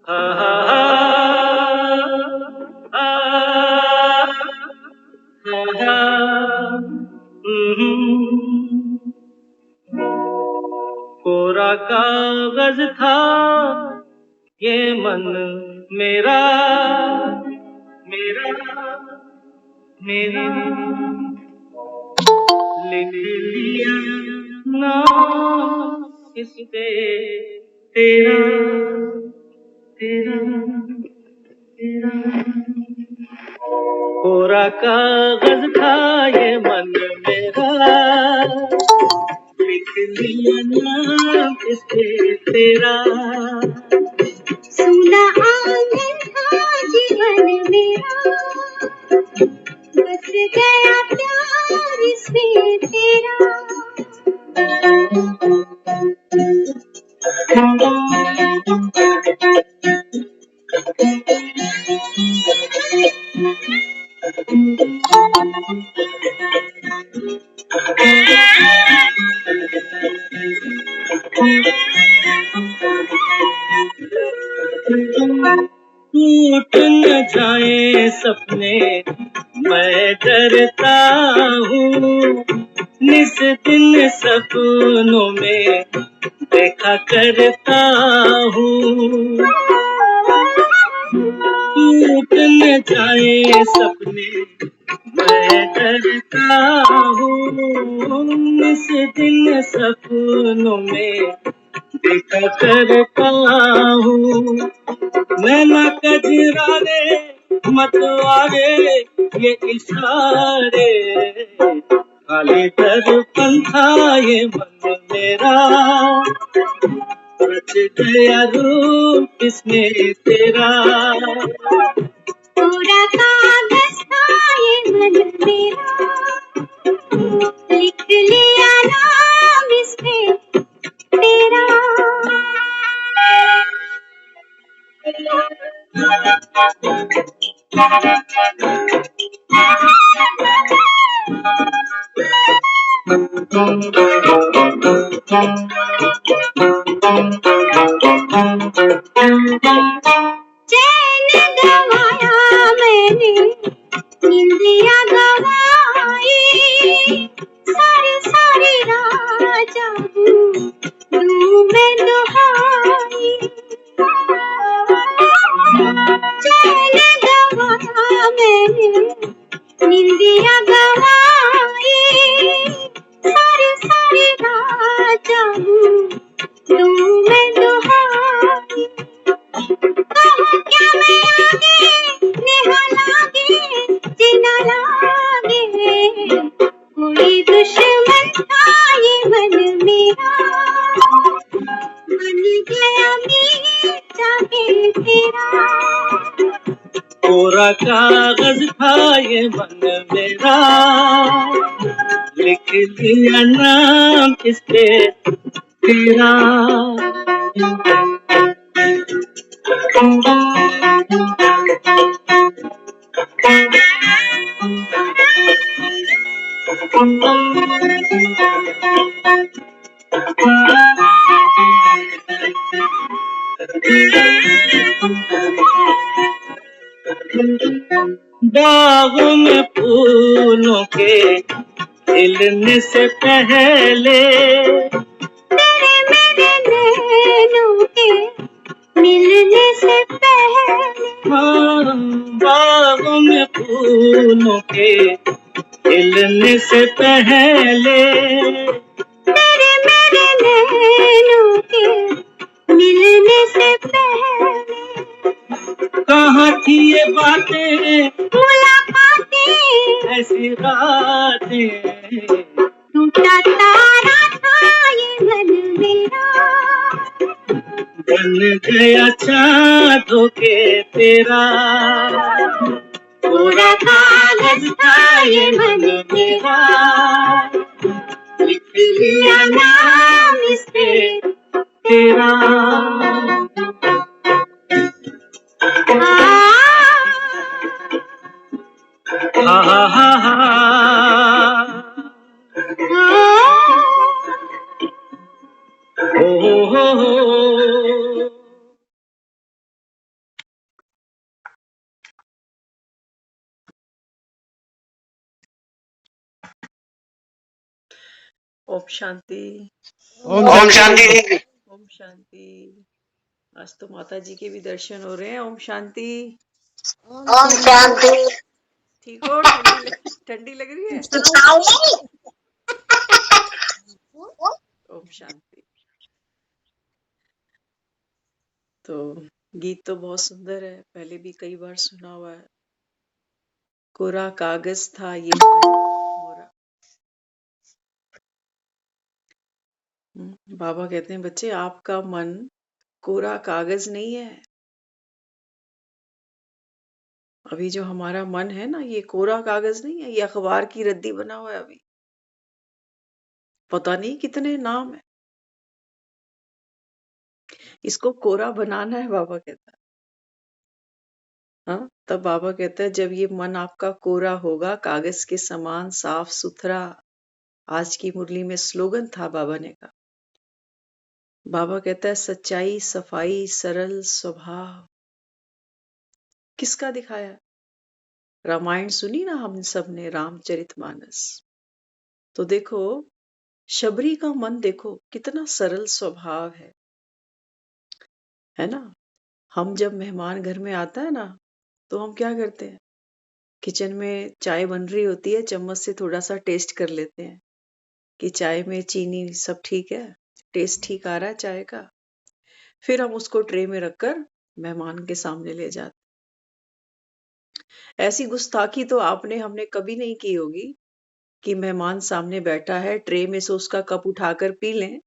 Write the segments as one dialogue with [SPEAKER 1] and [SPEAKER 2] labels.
[SPEAKER 1] हा हा हा हा हा कोरा कागज था ये मन मेरा मेरा मेरा लिख लिया नाम इस पे तेरा तेरा तेरा कोरा कागज था ये मन मेरा लिख लिया नाम इस पे तेरा
[SPEAKER 2] सुना आंगन था जीवन मेरा बस गया प्यार इसमें तेरा
[SPEAKER 1] टूट न जाए सपने मैं डरता हूँ निस दिन सपनों में देखा करता हूँ टूट न जाए सपने मैं डरता हूँ निस दिन सपनों में देखा करता हूँ मैं न कजरारे मतवारे ये इशारे खाली दर्पण था ये मन मेरा रच गया रूप इसमें तेरा
[SPEAKER 2] पूरा कागज था ये मन मेरा लिख लिया नाम इसमें तेरा चैन गवाया मैंने निंदिया गवाई सारी सारी रात जागूं दूं मैं दुहाई चैन गवाया मैंने निंदिया गवाई सारी सारी रात जागूं दूं मैं दुहाई कहो क्या मैं आगे नेहा लागे जीना लागे कोई दुश्मन था ये मन मेरा बन गया मीठा के तेरा
[SPEAKER 1] कोरा कागज था ये मन मेरा लिख दिया नाम इस पे तेरा बाग में फूलों के खिलने से पहले
[SPEAKER 2] तेरे मेरे नैनों के मिलने से पहले
[SPEAKER 1] हाँ, बाग में फूलों के खिलने से पहले
[SPEAKER 2] तेरे मेरे नैनों के मिलने से पहले
[SPEAKER 1] कहाँ थी ये बातें
[SPEAKER 2] मुलाकातें
[SPEAKER 1] ऐसी रातें
[SPEAKER 2] टूटा तारा था ये मन मेरा
[SPEAKER 1] बन गया चाँदों के तेरा
[SPEAKER 2] पूरा कागज था ये मन मेरा
[SPEAKER 1] लिख लिया
[SPEAKER 2] नाम इस पे
[SPEAKER 1] तेरा हा हा हा हा हो हो हो
[SPEAKER 3] ओम शांति।
[SPEAKER 1] ओम
[SPEAKER 4] ओम
[SPEAKER 1] शांति
[SPEAKER 4] शांति
[SPEAKER 1] दीदी।
[SPEAKER 4] दीदी।
[SPEAKER 3] ओम शांति। आज तो माता जी के भी दर्शन हो रहे हैं। ओम शांति।
[SPEAKER 4] ओम शांति।
[SPEAKER 3] ठीक हो? ठंडी लग रही है? ओम शांति। तो गीत तो बहुत सुंदर है, पहले भी कई बार सुना हुआ है। कोरा कागज था ये मन मोरा। बाबा कहते हैं बच्चे आपका मन कोरा कागज नहीं है। अभी जो हमारा मन है ना, ये कोरा कागज नहीं है, ये अखबार की रद्दी बना हुआ है। अभी पता नहीं कितने नाम है, इसको कोरा बनाना है बाबा कहता है। हाँ, तब बाबा कहता है जब ये मन आपका कोरा होगा, कागज के समान साफ सुथरा। आज की मुरली में स्लोगन था बाबा ने कहा। बाबा कहता है सच्चाई, सफाई, सरल स्वभाव किसका दिखाया? रामायण सुनी ना हम सब ने, रामचरितमानस। तो देखो शबरी का मन देखो कितना सरल स्वभाव है ना। हम जब मेहमान घर में आता है ना, तो हम क्या करते हैं, किचन में चाय बन रही होती है, चम्मच से थोड़ा सा टेस्ट कर लेते हैं कि चाय में चीनी सब ठीक है, टेस्ट ठीक आ रहा है चाय का। फिर हम उसको ट्रे में रखकर मेहमान के सामने ले जाते। ऐसी गुस्ताखी तो आपने हमने कभी नहीं की होगी कि मेहमान सामने बैठा है, ट्रे में से उसका कप उठाकर पी लें,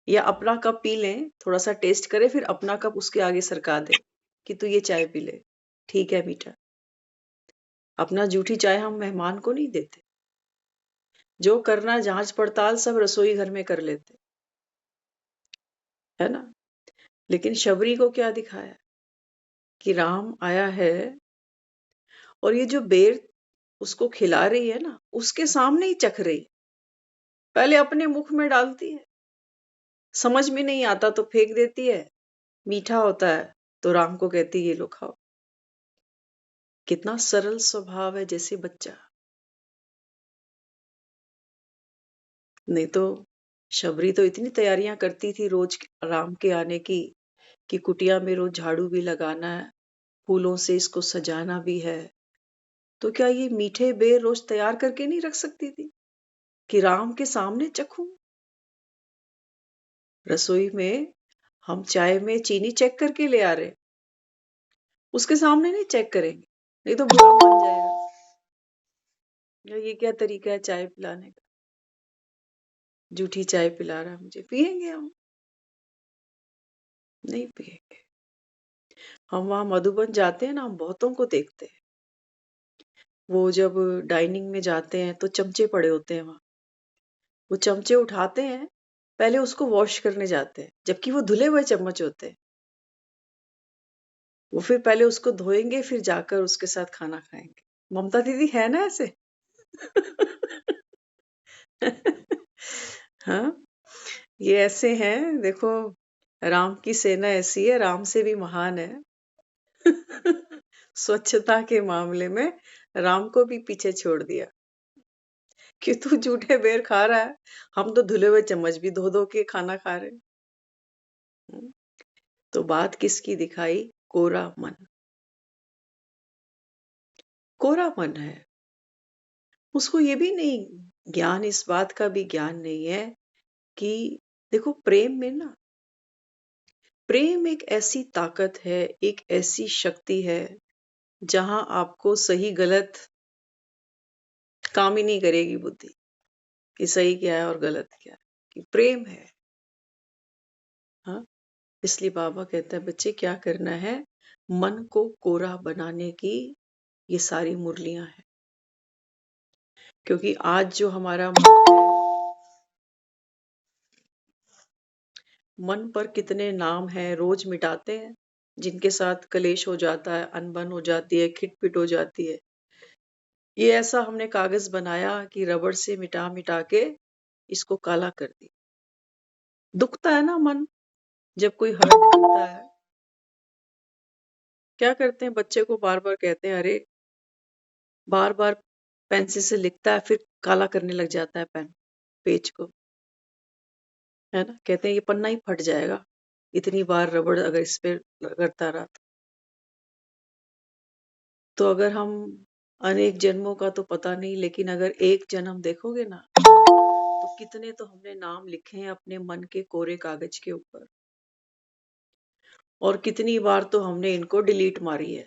[SPEAKER 3] या अपना कप पी लें, थोड़ा सा टेस्ट करे, फिर अपना कप उसके आगे सरका दे कि तू ये चाय पी ले, ठीक है मीठा। अपना जूठी चाय हम मेहमान को नहीं देते। जो करना जांच पड़ताल सब रसोई घर में कर लेते, है ना। लेकिन शबरी को क्या दिखाया कि राम आया है और ये जो बेर उसको खिला रही है ना, उसके सामने ही चख रही है। पहले अपने मुख में डालती है, समझ में नहीं आता तो फेंक देती है, मीठा होता है तो राम को कहती है ये लो खाओ। कितना सरल स्वभाव है, जैसे बच्चा। नहीं तो शबरी तो इतनी तैयारियां करती थी रोज राम के आने की, कि कुटिया में रोज झाड़ू भी लगाना है, फूलों से इसको सजाना भी है। तो क्या ये मीठे बेर रोज तैयार करके नहीं रख सकती थी कि राम के सामने चखूं? रसोई में हम चाय में चीनी चेक करके ले आ रहे, उसके सामने नहीं चेक करेंगे, नहीं तो बुरा मान जाएगा। ये क्या तरीका है चाय पिलाने का? जूठी चाय पिला रहा है मुझे, पिएंगे हम? नहीं पिएंगे। हम वहां मधुबन जाते हैं ना, हम बहुतों को देखते हैं, वो जब डाइनिंग में जाते हैं तो चमचे पड़े होते हैं वहां, वो चमचे उठाते हैं, पहले उसको वॉश करने जाते हैं, जबकि वो धुले हुए चम्मच होते हैं। वो फिर पहले उसको धोएंगे, फिर जाकर उसके साथ खाना खाएंगे। ममता दीदी है ना ऐसे? हाँ, ये ऐसे हैं। देखो राम की सेना ऐसी है, राम से भी महान है। स्वच्छता के मामले में राम को भी पीछे छोड़ दिया कि तू जूठे बेर खा रहा है, हम तो धुले हुए चम्मच भी धो धो के खाना खा रहे हैं। तो बात किसकी दिखाई? कोरा मन। कोरा मन है, उसको ये भी नहीं ज्ञान, इस बात का भी ज्ञान नहीं है कि देखो प्रेम में ना, प्रेम एक ऐसी ताकत है, एक ऐसी शक्ति है जहां आपको सही गलत काम ही नहीं करेगी बुद्धि कि सही क्या है और गलत क्या है, कि प्रेम है। हाँ, इसलिए बाबा कहता है बच्चे क्या करना है, मन को कोरा बनाने की ये सारी मुरलियां हैं। क्योंकि आज जो हमारा मन है, मन पर कितने नाम हैं, रोज मिटाते हैं, जिनके साथ कलेश हो जाता है, अनबन हो जाती है, खिटपिट हो जाती है। ये ऐसा हमने कागज बनाया कि रबड़ से मिटा मिटा के इसको काला कर दिया। दुखता है ना मन जब कोई हर्ट करता है। क्या करते हैं, बच्चे को बार बार कहते हैं, अरे बार बार पेंसिल से लिखता है, फिर काला करने लग जाता है पेन पेज को। है ना। कहते हैं ये पन्ना ही फट जाएगा, इतनी बार रबड़ अगर इस पे रगड़ता रहा तो अगर हम अनेक जन्मों का तो पता नहीं, लेकिन अगर एक जन्म देखोगे ना तो कितने तो हमने नाम लिखे हैं अपने मन के कोरे कागज के ऊपर, और कितनी बार तो हमने इनको डिलीट मारी है।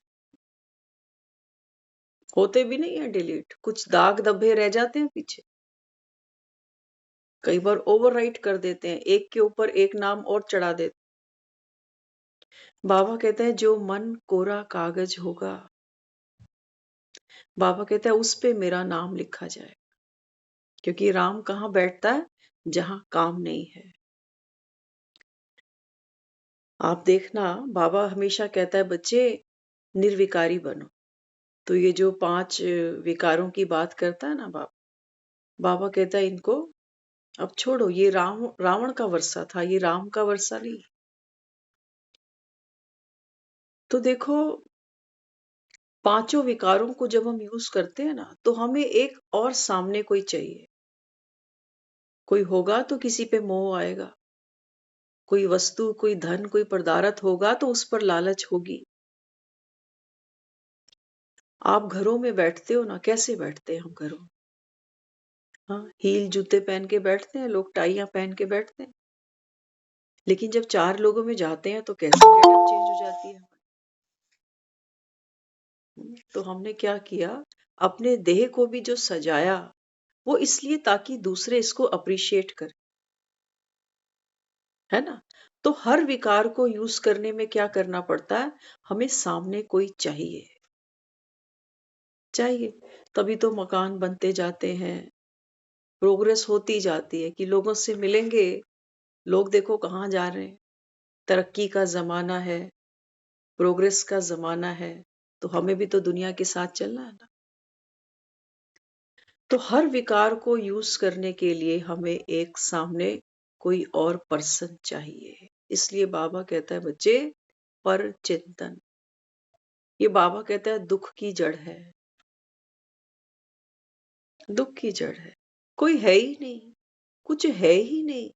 [SPEAKER 3] होते भी नहीं है डिलीट, कुछ दाग धब्बे रह जाते हैं पीछे। कई बार ओवरराइट कर देते हैं, एक के ऊपर एक नाम और चढ़ा देते। बाबा कहते हैं जो मन कोरा कागज होगा, बाबा कहते हैं उस पे मेरा नाम लिखा जाए, क्योंकि राम कहाँ बैठता है? जहां काम नहीं है। आप देखना, बाबा हमेशा कहता है बच्चे निर्विकारी बनो। तो ये जो 5 विकारों की बात करता है ना बाबा, बाबा कहता है इनको अब छोड़ो, ये रावण का वर्षा था, ये राम का वर्षा नहीं। तो देखो, पांचों विकारों को जब हम यूज करते हैं ना, तो हमें एक और सामने कोई चाहिए। कोई होगा तो किसी पे मोह आएगा, कोई वस्तु, कोई धन, कोई पदार्थ होगा तो उस पर लालच होगी। आप घरों में बैठते हो ना, कैसे बैठते हैं हम घरों में? हाँ, हील जूते पहन के बैठते हैं लोग, टाइयां पहन के बैठते हैं। लेकिन जब 4 लोगों में जाते हैं तो कैसे गेटअप चेंज हो जाती है। तो हमने क्या किया, अपने देह को भी जो सजाया वो इसलिए ताकि दूसरे इसको अप्रिशिएट करें, है ना। तो हर विकार को यूज करने में क्या करना पड़ता है, हमें सामने कोई चाहिए। तभी तो मकान बनते जाते हैं, प्रोग्रेस होती जाती है कि लोगों से मिलेंगे, लोग देखो कहाँ जा रहे हैं। तरक्की का जमाना है, प्रोग्रेस का जमाना है, तो हमें भी तो दुनिया के साथ चलना है ना। तो हर विकार को यूज करने के लिए हमें एक सामने कोई और पर्सन चाहिए। इसलिए बाबा कहता है बच्चे, पर चिंतन, ये बाबा कहता है दुख की जड़ है। दुख की जड़ है, कोई है ही नहीं, कुछ है ही नहीं,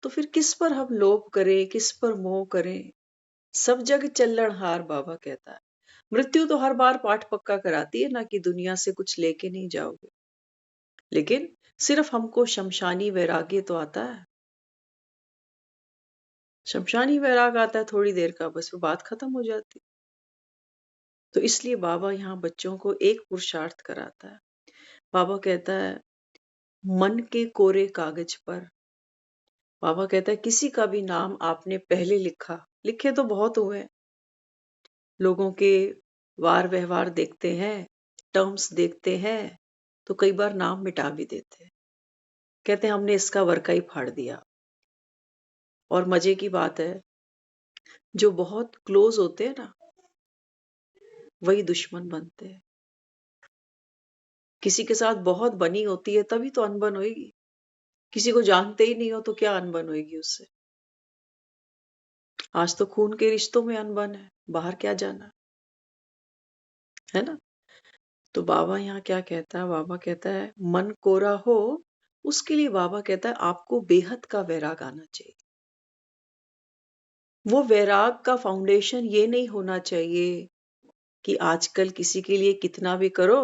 [SPEAKER 3] तो फिर किस पर हम लोभ करें, किस पर मोह करें? सब जग चल्लण हार, बाबा कहता है। मृत्यु तो हर बार पाठ पक्का कराती है ना कि दुनिया से कुछ लेके नहीं जाओगे, लेकिन सिर्फ हमको शमशानी वैराग्य तो आता है। शमशानी वैराग आता है थोड़ी देर का, बस वो बात खत्म हो जाती। तो इसलिए बाबा यहाँ बच्चों को एक पुरुषार्थ कराता है। बाबा कहता है मन के कोरे कागज पर, बाबा कहता है किसी का भी नाम आपने पहले लिखे तो बहुत हुए, लोगों के वार व्यवहार देखते हैं, टर्म्स देखते हैं, तो कई बार नाम मिटा भी देते हैं। कहते हैं हमने इसका वर्का ही फाड़ दिया। और मजे की बात है, जो बहुत क्लोज होते हैं ना, वही दुश्मन बनते हैं। किसी के साथ बहुत बनी होती है तभी तो अनबन होगी, किसी को जानते ही नहीं हो तो क्या अनबन होगी उससे। आज तो खून के रिश्तों में अनबन है, बाहर क्या जाना, है ना। तो बाबा यहाँ क्या कहता है, बाबा कहता है मन कोरा हो, उसके लिए बाबा कहता है आपको बेहद का वैराग आना चाहिए। वो वैराग का फाउंडेशन ये नहीं होना चाहिए कि आजकल किसी के लिए कितना भी करो,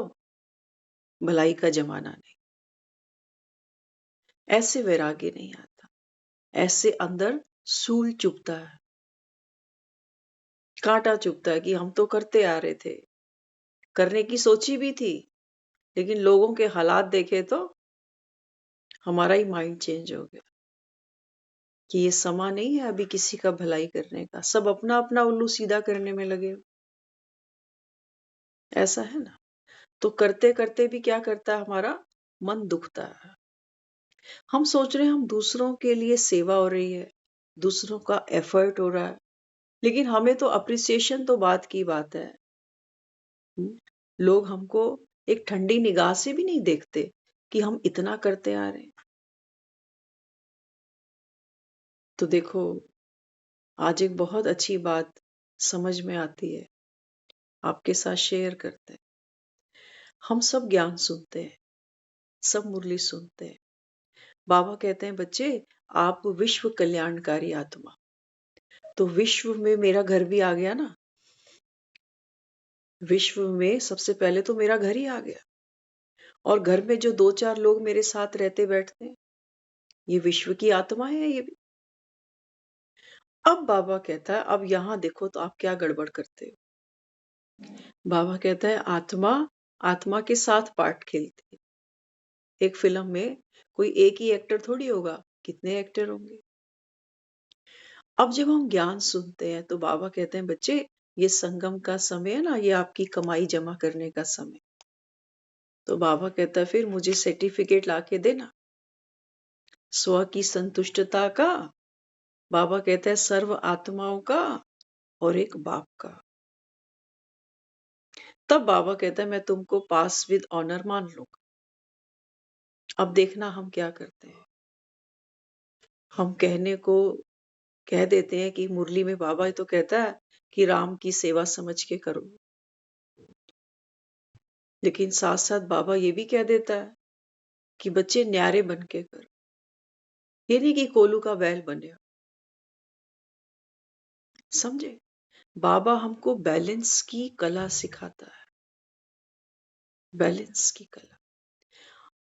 [SPEAKER 3] भलाई का जमाना नहीं। ऐसे वैराग्य नहीं आता, ऐसे अंदर सूल चुभता है, कांटा चुभता है कि हम तो करते आ रहे थे, करने की सोची भी थी, लेकिन लोगों के हालात देखे तो हमारा ही माइंड चेंज हो गया कि ये समा नहीं है अभी किसी का भलाई करने का, सब अपना अपना उल्लू सीधा करने में लगे। ऐसा है ना। तो करते करते भी क्या करता है, हमारा मन दुखता है। हम सोच रहे हैं हम दूसरों के लिए सेवा हो रही है, दूसरों का एफर्ट हो रहा है, लेकिन हमें तो अप्रिसिएशन तो बात की बात है। लोग हमको एक ठंडी निगाह से भी नहीं देखते कि हम इतना करते आ रहे हैं। तो देखो, आज एक बहुत अच्छी बात समझ में आती है, आपके साथ शेयर करते हैं। हम सब ज्ञान सुनते हैं, सब मुरली सुनते हैं। बाबा कहते हैं बच्चे, आप विश्व कल्याणकारी आत्मा। तो विश्व में मेरा घर भी आ गया ना। विश्व में सबसे पहले तो मेरा घर ही आ गया, और घर में जो 2-4 लोग मेरे साथ रहते बैठते हैं, ये विश्व की आत्मा है ये भी। अब बाबा कहता है, अब यहां देखो तो आप क्या गड़बड़ करते हो। बाबा कहता है आत्मा आत्मा के साथ पार्ट खेलती है। एक फिल्म में कोई एक ही एक्टर थोड़ी होगा, कितने एक्टर होंगे। अब जब हम ज्ञान सुनते हैं तो बाबा कहते हैं बच्चे, ये संगम का समय है ना, ये आपकी कमाई जमा करने का समय। तो बाबा कहता है फिर मुझे सर्टिफिकेट लाके देना स्व की संतुष्टता का। बाबा कहता है सर्व आत्माओं का और एक बाप का। तब बाबा कहता है मैं तुमको पास विद ऑनर मान लूंगा। अब देखना हम क्या करते हैं। हम कहने को कह देते हैं कि मुरली में बाबा तो कहता है कि राम की सेवा समझ के करो, लेकिन साथ साथ बाबा ये भी कह देता है कि बच्चे न्यारे बन के करो। ये नहीं कि कोलू का बैल बने हो। समझे? बाबा हमको बैलेंस की कला सिखाता है, बैलेंस की कला।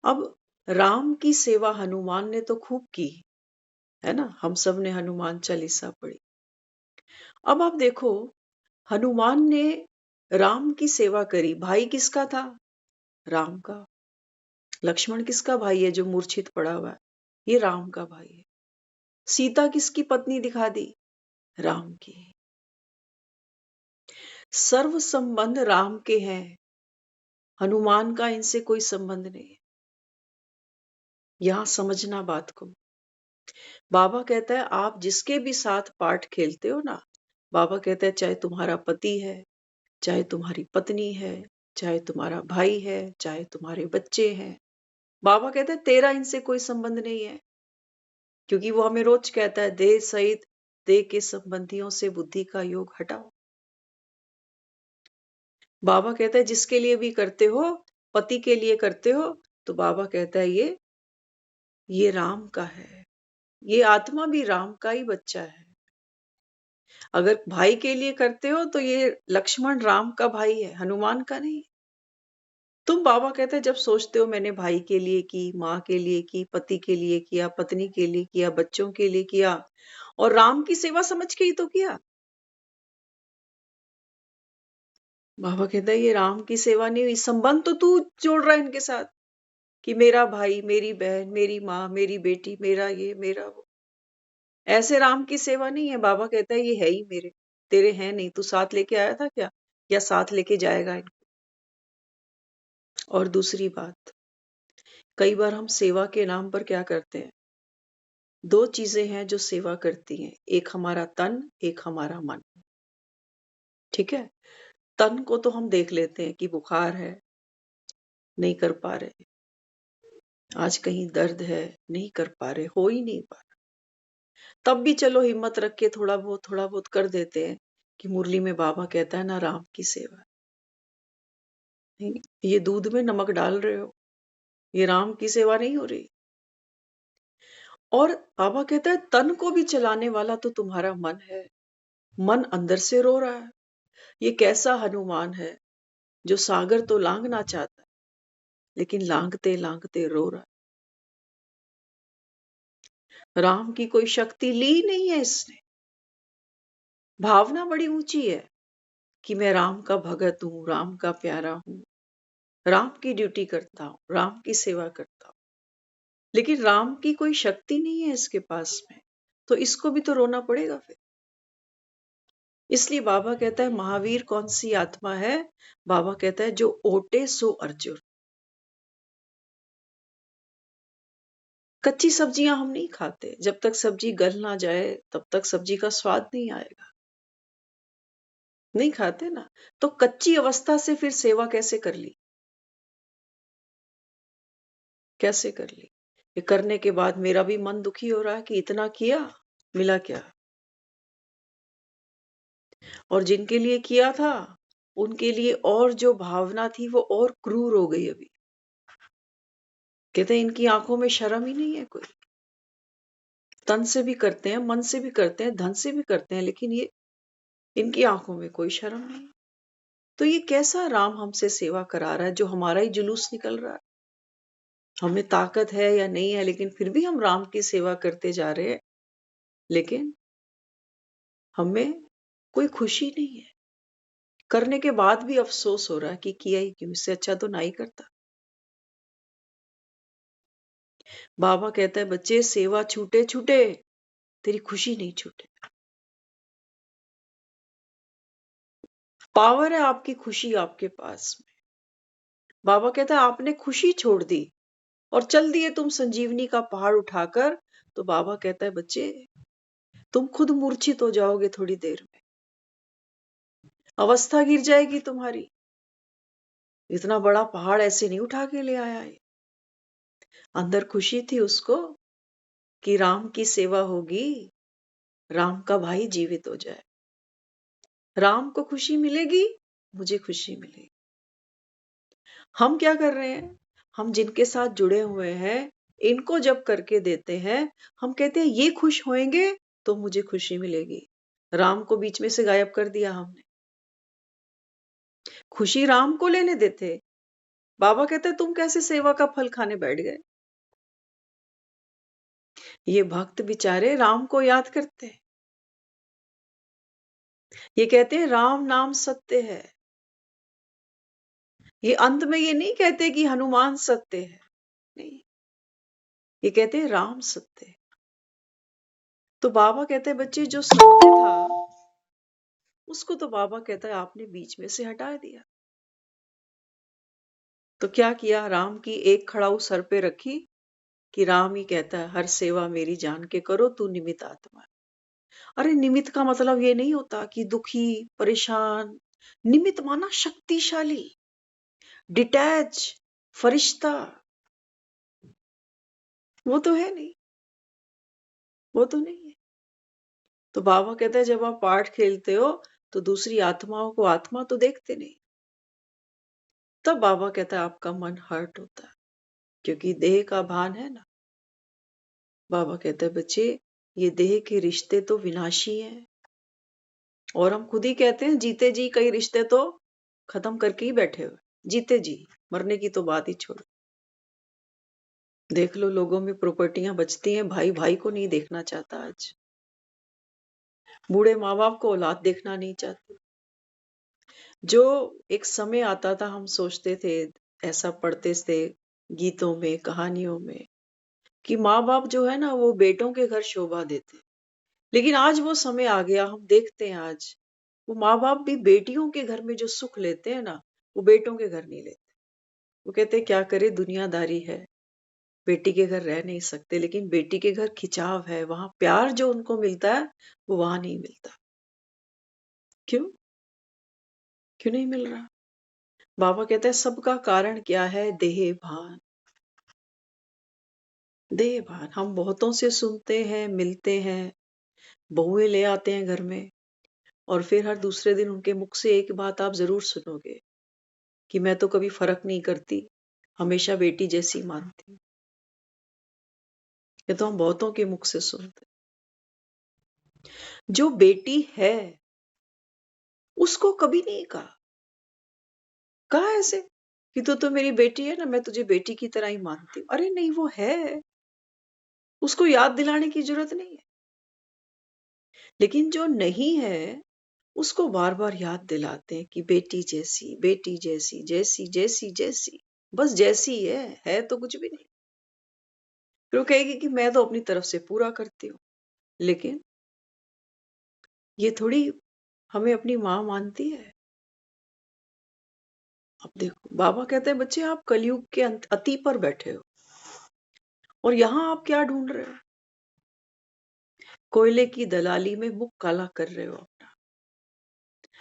[SPEAKER 3] अब राम की सेवा हनुमान ने तो खूब की है ना, हम सब ने हनुमान चालीसा पढ़ी। अब आप देखो, हनुमान ने राम की सेवा करी। भाई किसका था? राम का। लक्ष्मण किसका भाई है जो मूर्छित पड़ा हुआ है? ये राम का भाई है। सीता किसकी पत्नी दिखा दी? राम की। सर्व संबंध राम के हैं, हनुमान का इनसे कोई संबंध नहीं है। यहां समझना बात को। बाबा कहता है आप जिसके भी साथ पार्ट खेलते हो ना, बाबा कहता है चाहे तुम्हारा पति है, चाहे तुम्हारी पत्नी है, चाहे तुम्हारा भाई है, चाहे तुम्हारे बच्चे हैं, बाबा कहता है तेरा इनसे कोई संबंध नहीं है। क्योंकि वो हमें रोज कहता है देह सहित देह के संबंधियों से बुद्धि का योग हटाओ। बाबा कहता है जिसके लिए भी करते हो, पति के लिए करते हो, तो बाबा कहता है ये राम का है। ये आत्मा भी राम का ही बच्चा है। अगर भाई के लिए करते हो तो ये लक्ष्मण राम का भाई है, हनुमान का नहीं। तुम बाबा कहते हैं जब सोचते हो मैंने भाई के लिए की, माँ के लिए की, पति के लिए किया, पत्नी के लिए किया, बच्चों के लिए किया, और राम की सेवा समझ के ही तो किया। बाबा कहता है ये राम की सेवा नहीं हुई। संबंध तो तू जोड़ रहा है इनके साथ कि मेरा भाई, मेरी बहन, मेरी माँ, मेरी बेटी, मेरा ये मेरा वो। ऐसे राम की सेवा नहीं है। बाबा कहता है ये है ही मेरे, तेरे हैं नहीं। तू साथ लेके आया था क्या, या साथ लेके जाएगा इनको? और दूसरी बात, कई बार हम सेवा के नाम पर क्या करते हैं। दो चीजें हैं जो सेवा करती हैं, एक हमारा तन, एक हमारा मन। ठीक है? तन को तो हम देख लेते हैं कि बुखार है, नहीं कर पा रहे, आज कहीं दर्द है, नहीं कर पा रहे, हो ही नहीं पा रहा। तब भी चलो हिम्मत रख के थोड़ा बहुत कर देते हैं कि मुरली में बाबा कहता है ना राम की सेवा। नहीं, ये दूध में नमक डाल रहे हो, ये राम की सेवा नहीं हो रही। और बाबा कहता है तन को भी चलाने वाला तो तुम्हारा मन है। मन अंदर से रो रहा है। ये कैसा हनुमान है जो सागर तो लांघना चाहता है, लेकिन लांघते लांघते रो रहा है। राम की कोई शक्ति ली नहीं है इसने। भावना बड़ी ऊंची है कि मैं राम का भगत हूं, राम का प्यारा हूं, राम की ड्यूटी करता हूं, राम की सेवा करता हूं, लेकिन राम की कोई शक्ति नहीं है इसके पास में। तो इसको भी तो रोना पड़ेगा फिर। इसलिए बाबा कहता है महावीर कौन सी आत्मा है? बाबा कहता है जो ओटे सो अर्जुन। कच्ची सब्जियां हम नहीं खाते। जब तक सब्जी गल ना जाए तब तक सब्जी का स्वाद नहीं आएगा। नहीं खाते ना। तो कच्ची अवस्था से फिर सेवा कैसे कर ली? कैसे कर ली? ये करने के बाद मेरा भी मन दुखी हो रहा है कि इतना किया, मिला क्या? और जिनके लिए किया था उनके लिए और जो भावना थी वो और क्रूर हो गई। अभी कहते हैं इनकी आंखों में शर्म ही नहीं है कोई। तन से भी करते हैं, मन से भी करते हैं, धन से भी करते हैं, लेकिन ये इनकी आंखों में कोई शर्म नहीं। तो ये कैसा राम हमसे सेवा करा रहा है जो हमारा ही जुलूस निकल रहा है। हमें ताकत है या नहीं है, लेकिन फिर भी हम राम की सेवा करते जा रहे हैं, लेकिन हमें कोई खुशी नहीं है। करने के बाद भी अफसोस हो रहा है कि किया ही क्यों, इससे अच्छा तो ना ही करता। बाबा कहता है बच्चे सेवा छूटे छूटे, तेरी खुशी नहीं छूटे। पावर है आपकी खुशी आपके पास में। बाबा कहता है आपने खुशी छोड़ दी और चल दिए तुम संजीवनी का पहाड़ उठाकर, तो बाबा कहता है बच्चे तुम खुद मूर्छित हो जाओगे थोड़ी देर में, अवस्था गिर जाएगी तुम्हारी। इतना बड़ा पहाड़ ऐसे नहीं उठा के ले आया है। अंदर खुशी थी उसको कि राम की सेवा होगी, राम का भाई जीवित हो जाए। राम को खुशी मिलेगी, मुझे खुशी मिलेगी। हम क्या कर रहे हैं, हम जिनके साथ जुड़े हुए हैं इनको जब करके देते हैं, हम कहते हैं ये खुश होंगे तो मुझे खुशी मिलेगी। राम को बीच में से गायब कर दिया हमने। खुशी राम को लेने देते। बाबा कहते तुम कैसे सेवा का फल खाने बैठ गए। ये भक्त बेचारे राम को याद करते हैं। ये कहते हैं राम नाम सत्य है। ये अंत में ये नहीं कहते कि हनुमान सत्य है, नहीं, ये कहते हैं राम सत्य है। तो बाबा कहते हैं बच्चे जो सत्य था उसको तो बाबा कहता है आपने बीच में से हटा दिया। तो क्या किया, राम की एक खड़ाऊ सर पे रखी कि राम ही कहता है हर सेवा मेरी जान के करो, तू निमित्त आत्मा है। अरे निमित्त का मतलब ये नहीं होता कि दुखी परेशान। निमित्त माना शक्तिशाली, डिटैच, फरिश्ता। वो तो है नहीं, वो तो नहीं है। तो बाबा कहता है जब आप पाठ खेलते हो तो दूसरी आत्माओं को आत्मा तो देखते नहीं। तब बाबा कहता है आपका मन हर्ट होता है, क्योंकि देह का भान है ना। बाबा कहते हैं बच्चे ये देह के रिश्ते तो विनाशी हैं, और हम खुद ही कहते हैं जीते जी कई रिश्ते तो खत्म करके ही बैठे हुए। जीते जी, मरने की तो बात ही छोड़ो। देख लो लोगों में प्रॉपर्टियां बचती हैं, भाई भाई को नहीं देखना चाहता आज। बूढ़े माँ बाप को औलाद देखना नहीं चाहती। जो एक समय आता था हम सोचते थे, ऐसा पढ़ते थे गीतों में कहानियों में कि माँ बाप जो है ना वो बेटों के घर शोभा देते, लेकिन आज वो समय आ गया, हम देखते हैं आज वो माँ बाप भी बेटियों के घर में जो सुख लेते हैं ना वो बेटों के घर नहीं लेते। वो कहते हैं क्या करे, दुनियादारी है, बेटी के घर रह नहीं सकते, लेकिन बेटी के घर खिंचाव है, वहां प्यार जो उनको मिलता है वो वहां नहीं मिलता। क्यों क्यों नहीं मिल रहा। बाबा कहते हैं सबका कारण क्या है, देह भान। देह भान हम बहुतों से सुनते हैं, मिलते हैं, बहुएं ले आते हैं घर में, और फिर हर दूसरे दिन उनके मुख से एक बात आप जरूर सुनोगे कि मैं तो कभी फर्क नहीं करती, हमेशा बेटी जैसी मानती हूँ। ये तो हम बहुतों के मुख से सुनते। जो बेटी है उसको कभी नहीं कहा ऐसे कि तू तो मेरी बेटी है ना, मैं तुझे बेटी की तरह ही मानती हूँ। अरे नहीं, वो है, उसको याद दिलाने की जरूरत नहीं है। लेकिन जो नहीं है उसको बार बार याद दिलाते हैं कि बेटी जैसी, बेटी जैसी, जैसी जैसी जैसी, बस जैसी है तो कुछ भी नहीं। फिर वो कहेगी कि मैं तो अपनी तरफ से पूरा करती हूँ, लेकिन ये थोड़ी हमें अपनी माँ मानती है। अब देखो बाबा कहते हैं बच्चे आप कलयुग के अति पर बैठे हो, और यहां आप क्या ढूंढ रहे हो, कोयले की दलाली में मुख काला कर रहे हो अपना।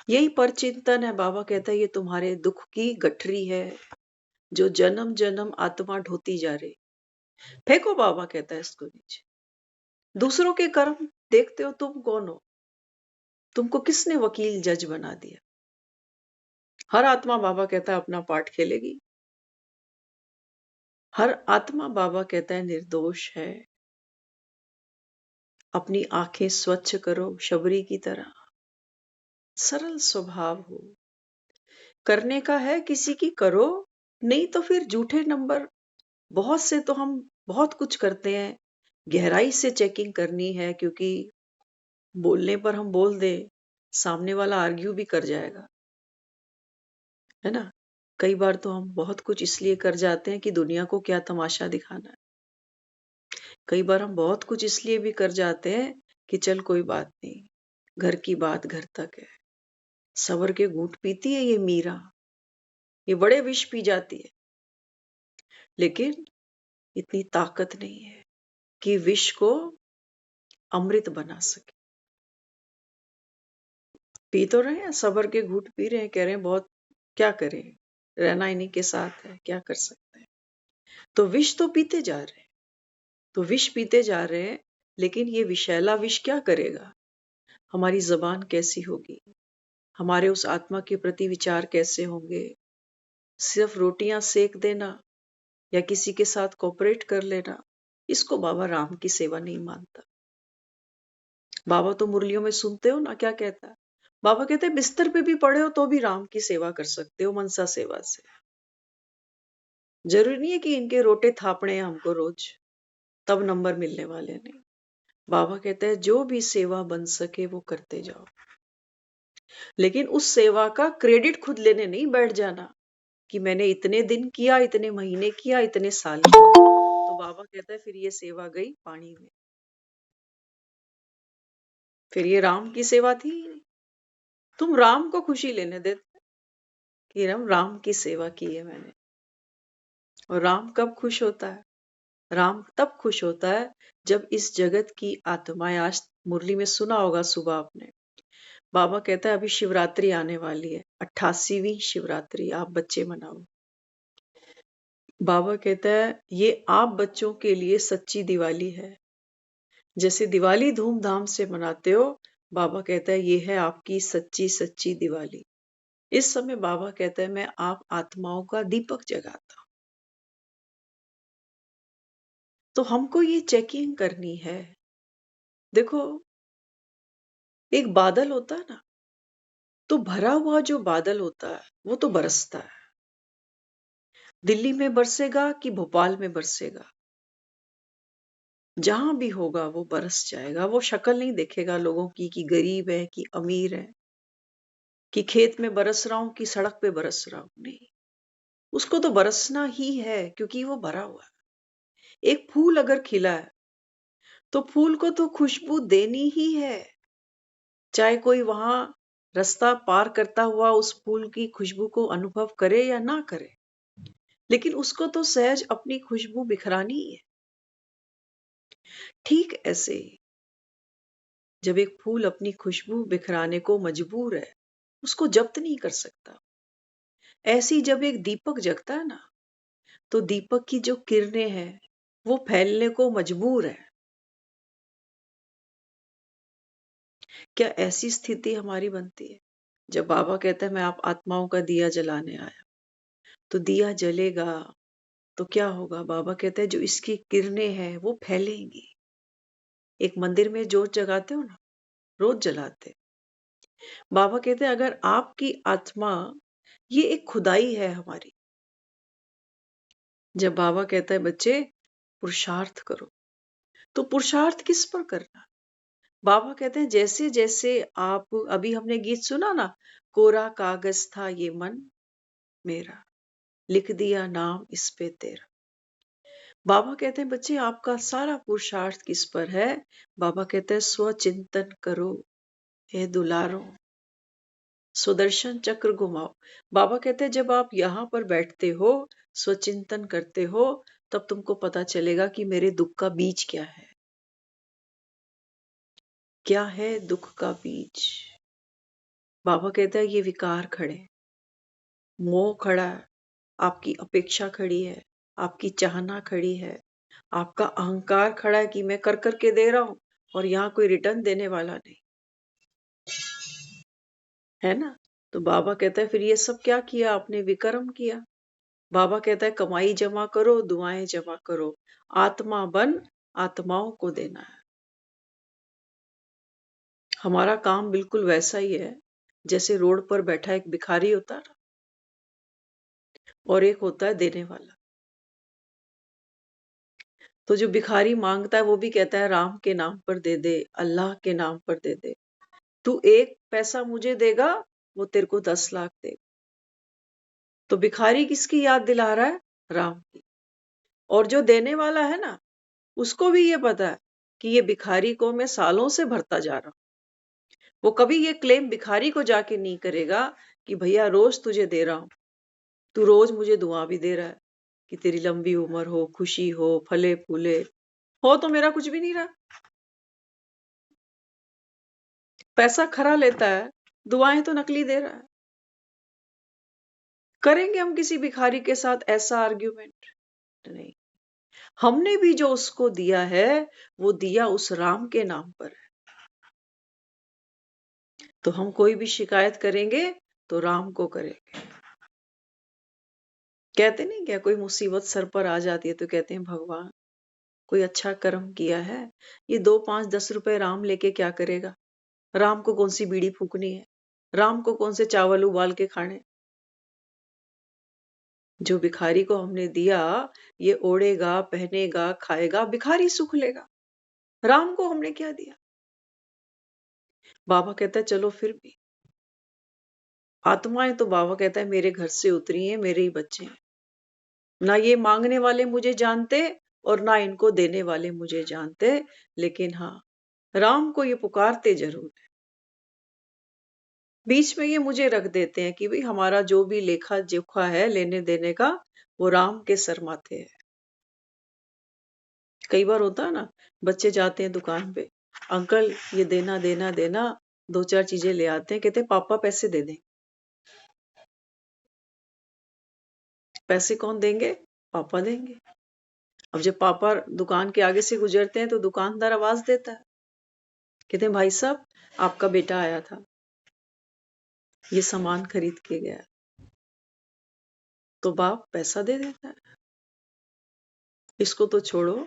[SPEAKER 3] यही परचिंतन है। बाबा कहता है ये तुम्हारे दुख की गठरी है जो जन्म जन्म आत्मा ढोती जा रही। फेंको, बाबा कहता है इसको नीचे। दूसरों के कर्म देखते हो, तुम कौन हो, तुमको किसने वकील जज बना दिया। हर आत्मा बाबा कहता है अपना पाठ खेलेगी। हर आत्मा बाबा कहता है निर्दोष है। अपनी आंखें स्वच्छ करो शबरी की तरह, सरल स्वभाव हो। करने का है किसी की करो, नहीं तो फिर झूठे नंबर। बहुत से तो हम बहुत कुछ करते हैं, गहराई से चेकिंग करनी है, क्योंकि बोलने पर हम बोल दे, सामने वाला आर्ग्यू भी कर जाएगा, है ना। कई बार तो हम बहुत कुछ इसलिए कर जाते हैं कि दुनिया को क्या तमाशा दिखाना है। कई बार हम बहुत कुछ इसलिए भी कर जाते हैं कि चल कोई बात नहीं, घर की बात घर तक है। सबर के घूंट पीती है ये मीरा, ये बड़े विष पी जाती है, लेकिन इतनी ताकत नहीं है कि विष को अमृत बना सके। पी तो रहे हैं, सबर के घूंट पी रहे हैं, कह रहे हैं बहुत, क्या करें, रहना इन्हीं के साथ है, क्या कर सकते हैं। तो विष तो पीते जा रहे हैं, तो विष पीते जा रहे हैं, लेकिन ये विषैला विष क्या करेगा? हमारी जबान कैसी होगी, हमारे उस आत्मा के प्रति विचार कैसे होंगे? सिर्फ रोटियां सेक देना या किसी के साथ कोऑपरेट कर लेना, इसको बाबा राम की सेवा नहीं मानता। बाबा तो मुरलियों में सुनते हो ना, क्या कहता है बाबा? कहते हैं बिस्तर पे भी पड़े हो तो भी राम की सेवा कर सकते हो मनसा सेवा से। जरूरी नहीं है कि इनके रोटे थापड़े हैं हमको रोज, तब नंबर मिलने वाले नहीं। बाबा कहते हैं जो भी सेवा बन सके वो करते जाओ, लेकिन उस सेवा का क्रेडिट खुद लेने नहीं बैठ जाना कि मैंने इतने दिन किया, इतने महीने किया, इतने साल किया। तो बाबा कहता है फिर ये सेवा गई पानी में, फिर ये राम की सेवा थी ही नहीं। तुम राम को खुशी लेने देते कि राम की सेवा की है मैंने। और राम कब खुश होता है? राम तब खुश होता है जब इस जगत की आत्माएं, आज मुरली में सुना होगा सुबह आपने, बाबा कहता है अभी शिवरात्रि आने वाली है, 88वीं शिवरात्रि, आप बच्चे मनाओ। बाबा कहता है ये आप बच्चों के लिए सच्ची दिवाली है। जैसे दिवाली धूमधाम से मनाते हो, बाबा कहता है ये है आपकी सच्ची सच्ची दिवाली। इस समय बाबा कहता है मैं आप आत्माओं का दीपक जगाता हूं। तो हमको ये चेकिंग करनी है। देखो, एक बादल होता है ना, तो भरा हुआ जो बादल होता है वो तो बरसता है। दिल्ली में बरसेगा कि भोपाल में बरसेगा, जहां भी होगा वो बरस जाएगा। वो शक्ल नहीं देखेगा लोगों की कि गरीब है कि अमीर है, कि खेत में बरस रहा हूं कि सड़क पे बरस रहा हूं। नहीं, उसको तो बरसना ही है क्योंकि वो भरा हुआ है। एक फूल अगर खिला है तो फूल को तो खुशबू देनी ही है, चाहे कोई वहां रास्ता पार करता हुआ उस फूल की खुशबू को अनुभव करे या ना करे, लेकिन उसको तो सहज अपनी खुशबू बिखरानी ही है। ठीक ऐसे ही जब एक फूल अपनी खुशबू बिखराने को मजबूर है, उसको जब्त नहीं कर सकता। ऐसी जब एक दीपक जगता है ना, तो दीपक की जो किरणें हैं वो फैलने को मजबूर है। क्या ऐसी स्थिति हमारी बनती है जब बाबा कहता है मैं आप आत्माओं का दिया जलाने आया? तो दिया जलेगा तो क्या होगा? बाबा कहता है जो इसकी किरणें हैं वो फैलेंगी। एक मंदिर में जोत जगाते हो ना, रोज जलाते, बाबा कहते हैं अगर आपकी आत्मा, ये एक खुदाई है हमारी। जब बाबा कहता है बच्चे पुरुषार्थ करो, तो पुरुषार्थ किस पर करना? बाबा कहते हैं जैसे जैसे आप, अभी हमने गीत सुना ना, कोरा कागज था ये मन मेरा, लिख दिया नाम इस पे तेरा। बाबा कहते हैं बच्चे आपका सारा पुरुषार्थ किस पर है? बाबा कहते हैं स्वचिंतन करो हे दुलारो, सुदर्शन चक्र घुमाओ। बाबा कहते हैं जब आप यहाँ पर बैठते हो, स्वचिंतन करते हो, तब तुमको पता चलेगा कि मेरे दुख का बीज क्या है। क्या है दुख का बीज? बाबा कहता है ये विकार खड़े, मोह खड़ा है, आपकी अपेक्षा खड़ी है, आपकी चाहना खड़ी है, आपका अहंकार खड़ा है कि मैं कर करके दे रहा हूं और यहाँ कोई रिटर्न देने वाला नहीं है ना। तो बाबा कहता है फिर ये सब क्या किया आपने? विकर्म किया। बाबा कहता है कमाई जमा करो, दुआएं जमा करो, आत्मा बन, आत्माओं को देना है। हमारा काम बिल्कुल वैसा ही है जैसे रोड पर बैठा एक भिखारी होता है और एक होता है देने वाला। तो जो भिखारी मांगता है वो भी कहता है राम के नाम पर दे दे, अल्लाह के नाम पर दे दे। तू 1 पैसा मुझे देगा, वो तेरे को 10 लाख देगा। तो भिखारी किसकी याद दिला रहा है? राम की। और जो देने वाला है ना, उसको भी ये पता है कि ये भिखारी को मैं सालों से भरता जा रहा हूं। वो कभी ये क्लेम भिखारी को जाके नहीं करेगा कि भैया रोज तुझे दे रहा हूं, तू रोज मुझे दुआ भी दे रहा है कि तेरी लंबी उम्र हो, खुशी हो, फले फूले हो, तो मेरा कुछ भी नहीं रहा। पैसा खरा लेता है, दुआएं तो नकली दे रहा है। करेंगे हम किसी भिखारी के साथ ऐसा आर्ग्यूमेंट? नहीं। हमने भी जो उसको दिया है वो दिया उस राम के नाम पर है। तो हम कोई भी शिकायत करेंगे तो राम को करेंगे। कहते नहीं क्या, कोई मुसीबत सर पर आ जाती है तो कहते हैं भगवान कोई अच्छा कर्म किया है, ये 2 5 10 रुपए राम लेके क्या करेगा? राम को कौन सी बीड़ी फूकनी है? राम को कौन से चावल उबाल के खाने? जो भिखारी को हमने दिया, ये ओढ़ेगा, पहनेगा, खाएगा, भिखारी सुख लेगा। राम को हमने क्या दिया? बाबा कहता है चलो फिर भी आत्माएं तो बाबा कहता है मेरे घर से उतरी हैं, मेरे ही बच्चे हैं। ना ये मांगने वाले मुझे जानते और ना इनको देने वाले मुझे जानते, लेकिन हाँ राम को ये पुकारते जरूर है। बीच में ये मुझे रख देते हैं कि भाई हमारा जो भी लेखा जोखा है लेने देने का, वो राम के सर माथे है। कई बार होता है ना, बच्चे जाते हैं दुकान पे, अंकल ये देना देना देना, 2 4 चीजें ले आते हैं, कहते हैं पापा पैसे दे दें। पैसे कौन देंगे? पापा देंगे। अब जब पापा दुकान के आगे से गुजरते हैं तो दुकानदार आवाज देता है, कहते हैं भाई साहब आपका बेटा आया था, ये सामान खरीद के गया। तो बाप पैसा दे देता है। इसको तो छोड़ो,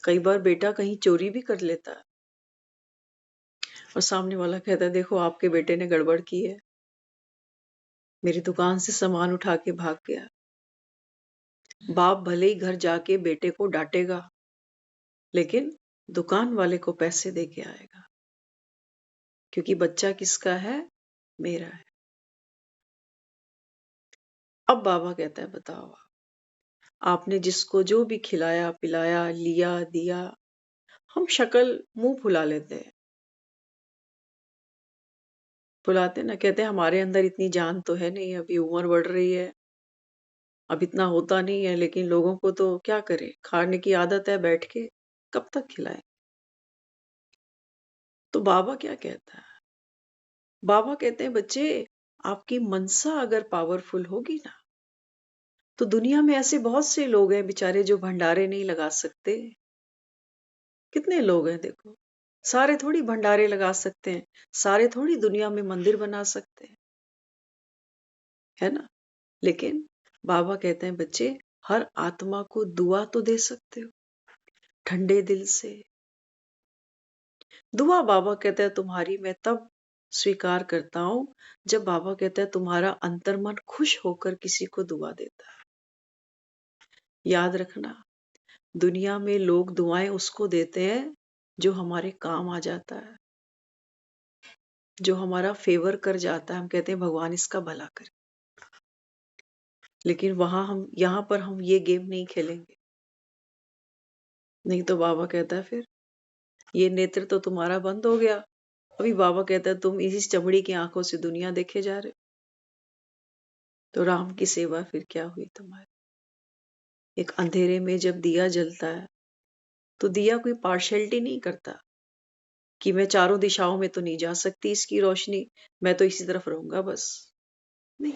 [SPEAKER 3] कई बार बेटा कहीं चोरी भी कर लेता है और सामने वाला कहता है देखो आपके बेटे ने गड़बड़ की है, मेरी दुकान से सामान उठा के भाग गया। बाप भले ही घर जाके बेटे को डांटेगा, लेकिन दुकान वाले को पैसे दे के आएगा, क्योंकि बच्चा किसका है? मेरा है। अब बाबा कहता है बताओ, आपने जिसको जो भी खिलाया पिलाया लिया दिया, हम शक्ल मुंह फुला लेते हैं, फुलाते ना, कहते हैं हमारे अंदर इतनी जान तो है नहीं, अभी उम्र बढ़ रही है, अब इतना होता नहीं है, लेकिन लोगों को तो क्या करें, खाने की आदत है बैठ के, कब तक खिलाएं? तो बाबा क्या कहता है? बाबा कहते हैं बच्चे, आपकी मनसा अगर पावरफुल होगी ना, तो दुनिया में ऐसे बहुत से लोग हैं बेचारे जो भंडारे नहीं लगा सकते। कितने लोग हैं देखो, सारे थोड़ी भंडारे लगा सकते हैं, सारे थोड़ी दुनिया में मंदिर बना सकते हैं, है ना? लेकिन बाबा कहते हैं बच्चे, हर आत्मा को दुआ तो दे सकते हो ठंडे दिल से। दुआ बाबा कहते हैं तुम्हारी मैं तब स्वीकार करता हूं जब बाबा कहते हैं तुम्हारा अंतर्मन खुश होकर किसी को दुआ देता है। याद रखना, दुनिया में लोग दुआएं उसको देते हैं जो हमारे काम आ जाता है, जो हमारा फेवर कर जाता है। हम कहते हैं भगवान इसका भला करे, लेकिन यहाँ पर हम ये गेम नहीं खेलेंगे। नहीं तो बाबा कहता है फिर ये नेत्र तो तुम्हारा बंद हो गया, अभी बाबा कहता है तुम इसी चमड़ी की आंखों से दुनिया देखे जा रहे हो, तो राम की सेवा फिर क्या हुई तुम्हारी? एक अंधेरे में जब दिया जलता है तो दिया कोई पार्शलिटी नहीं करता कि मैं चारों दिशाओं में तो नहीं जा सकती इसकी रोशनी, मैं तो इसी तरफ रहूंगा बस। नहीं,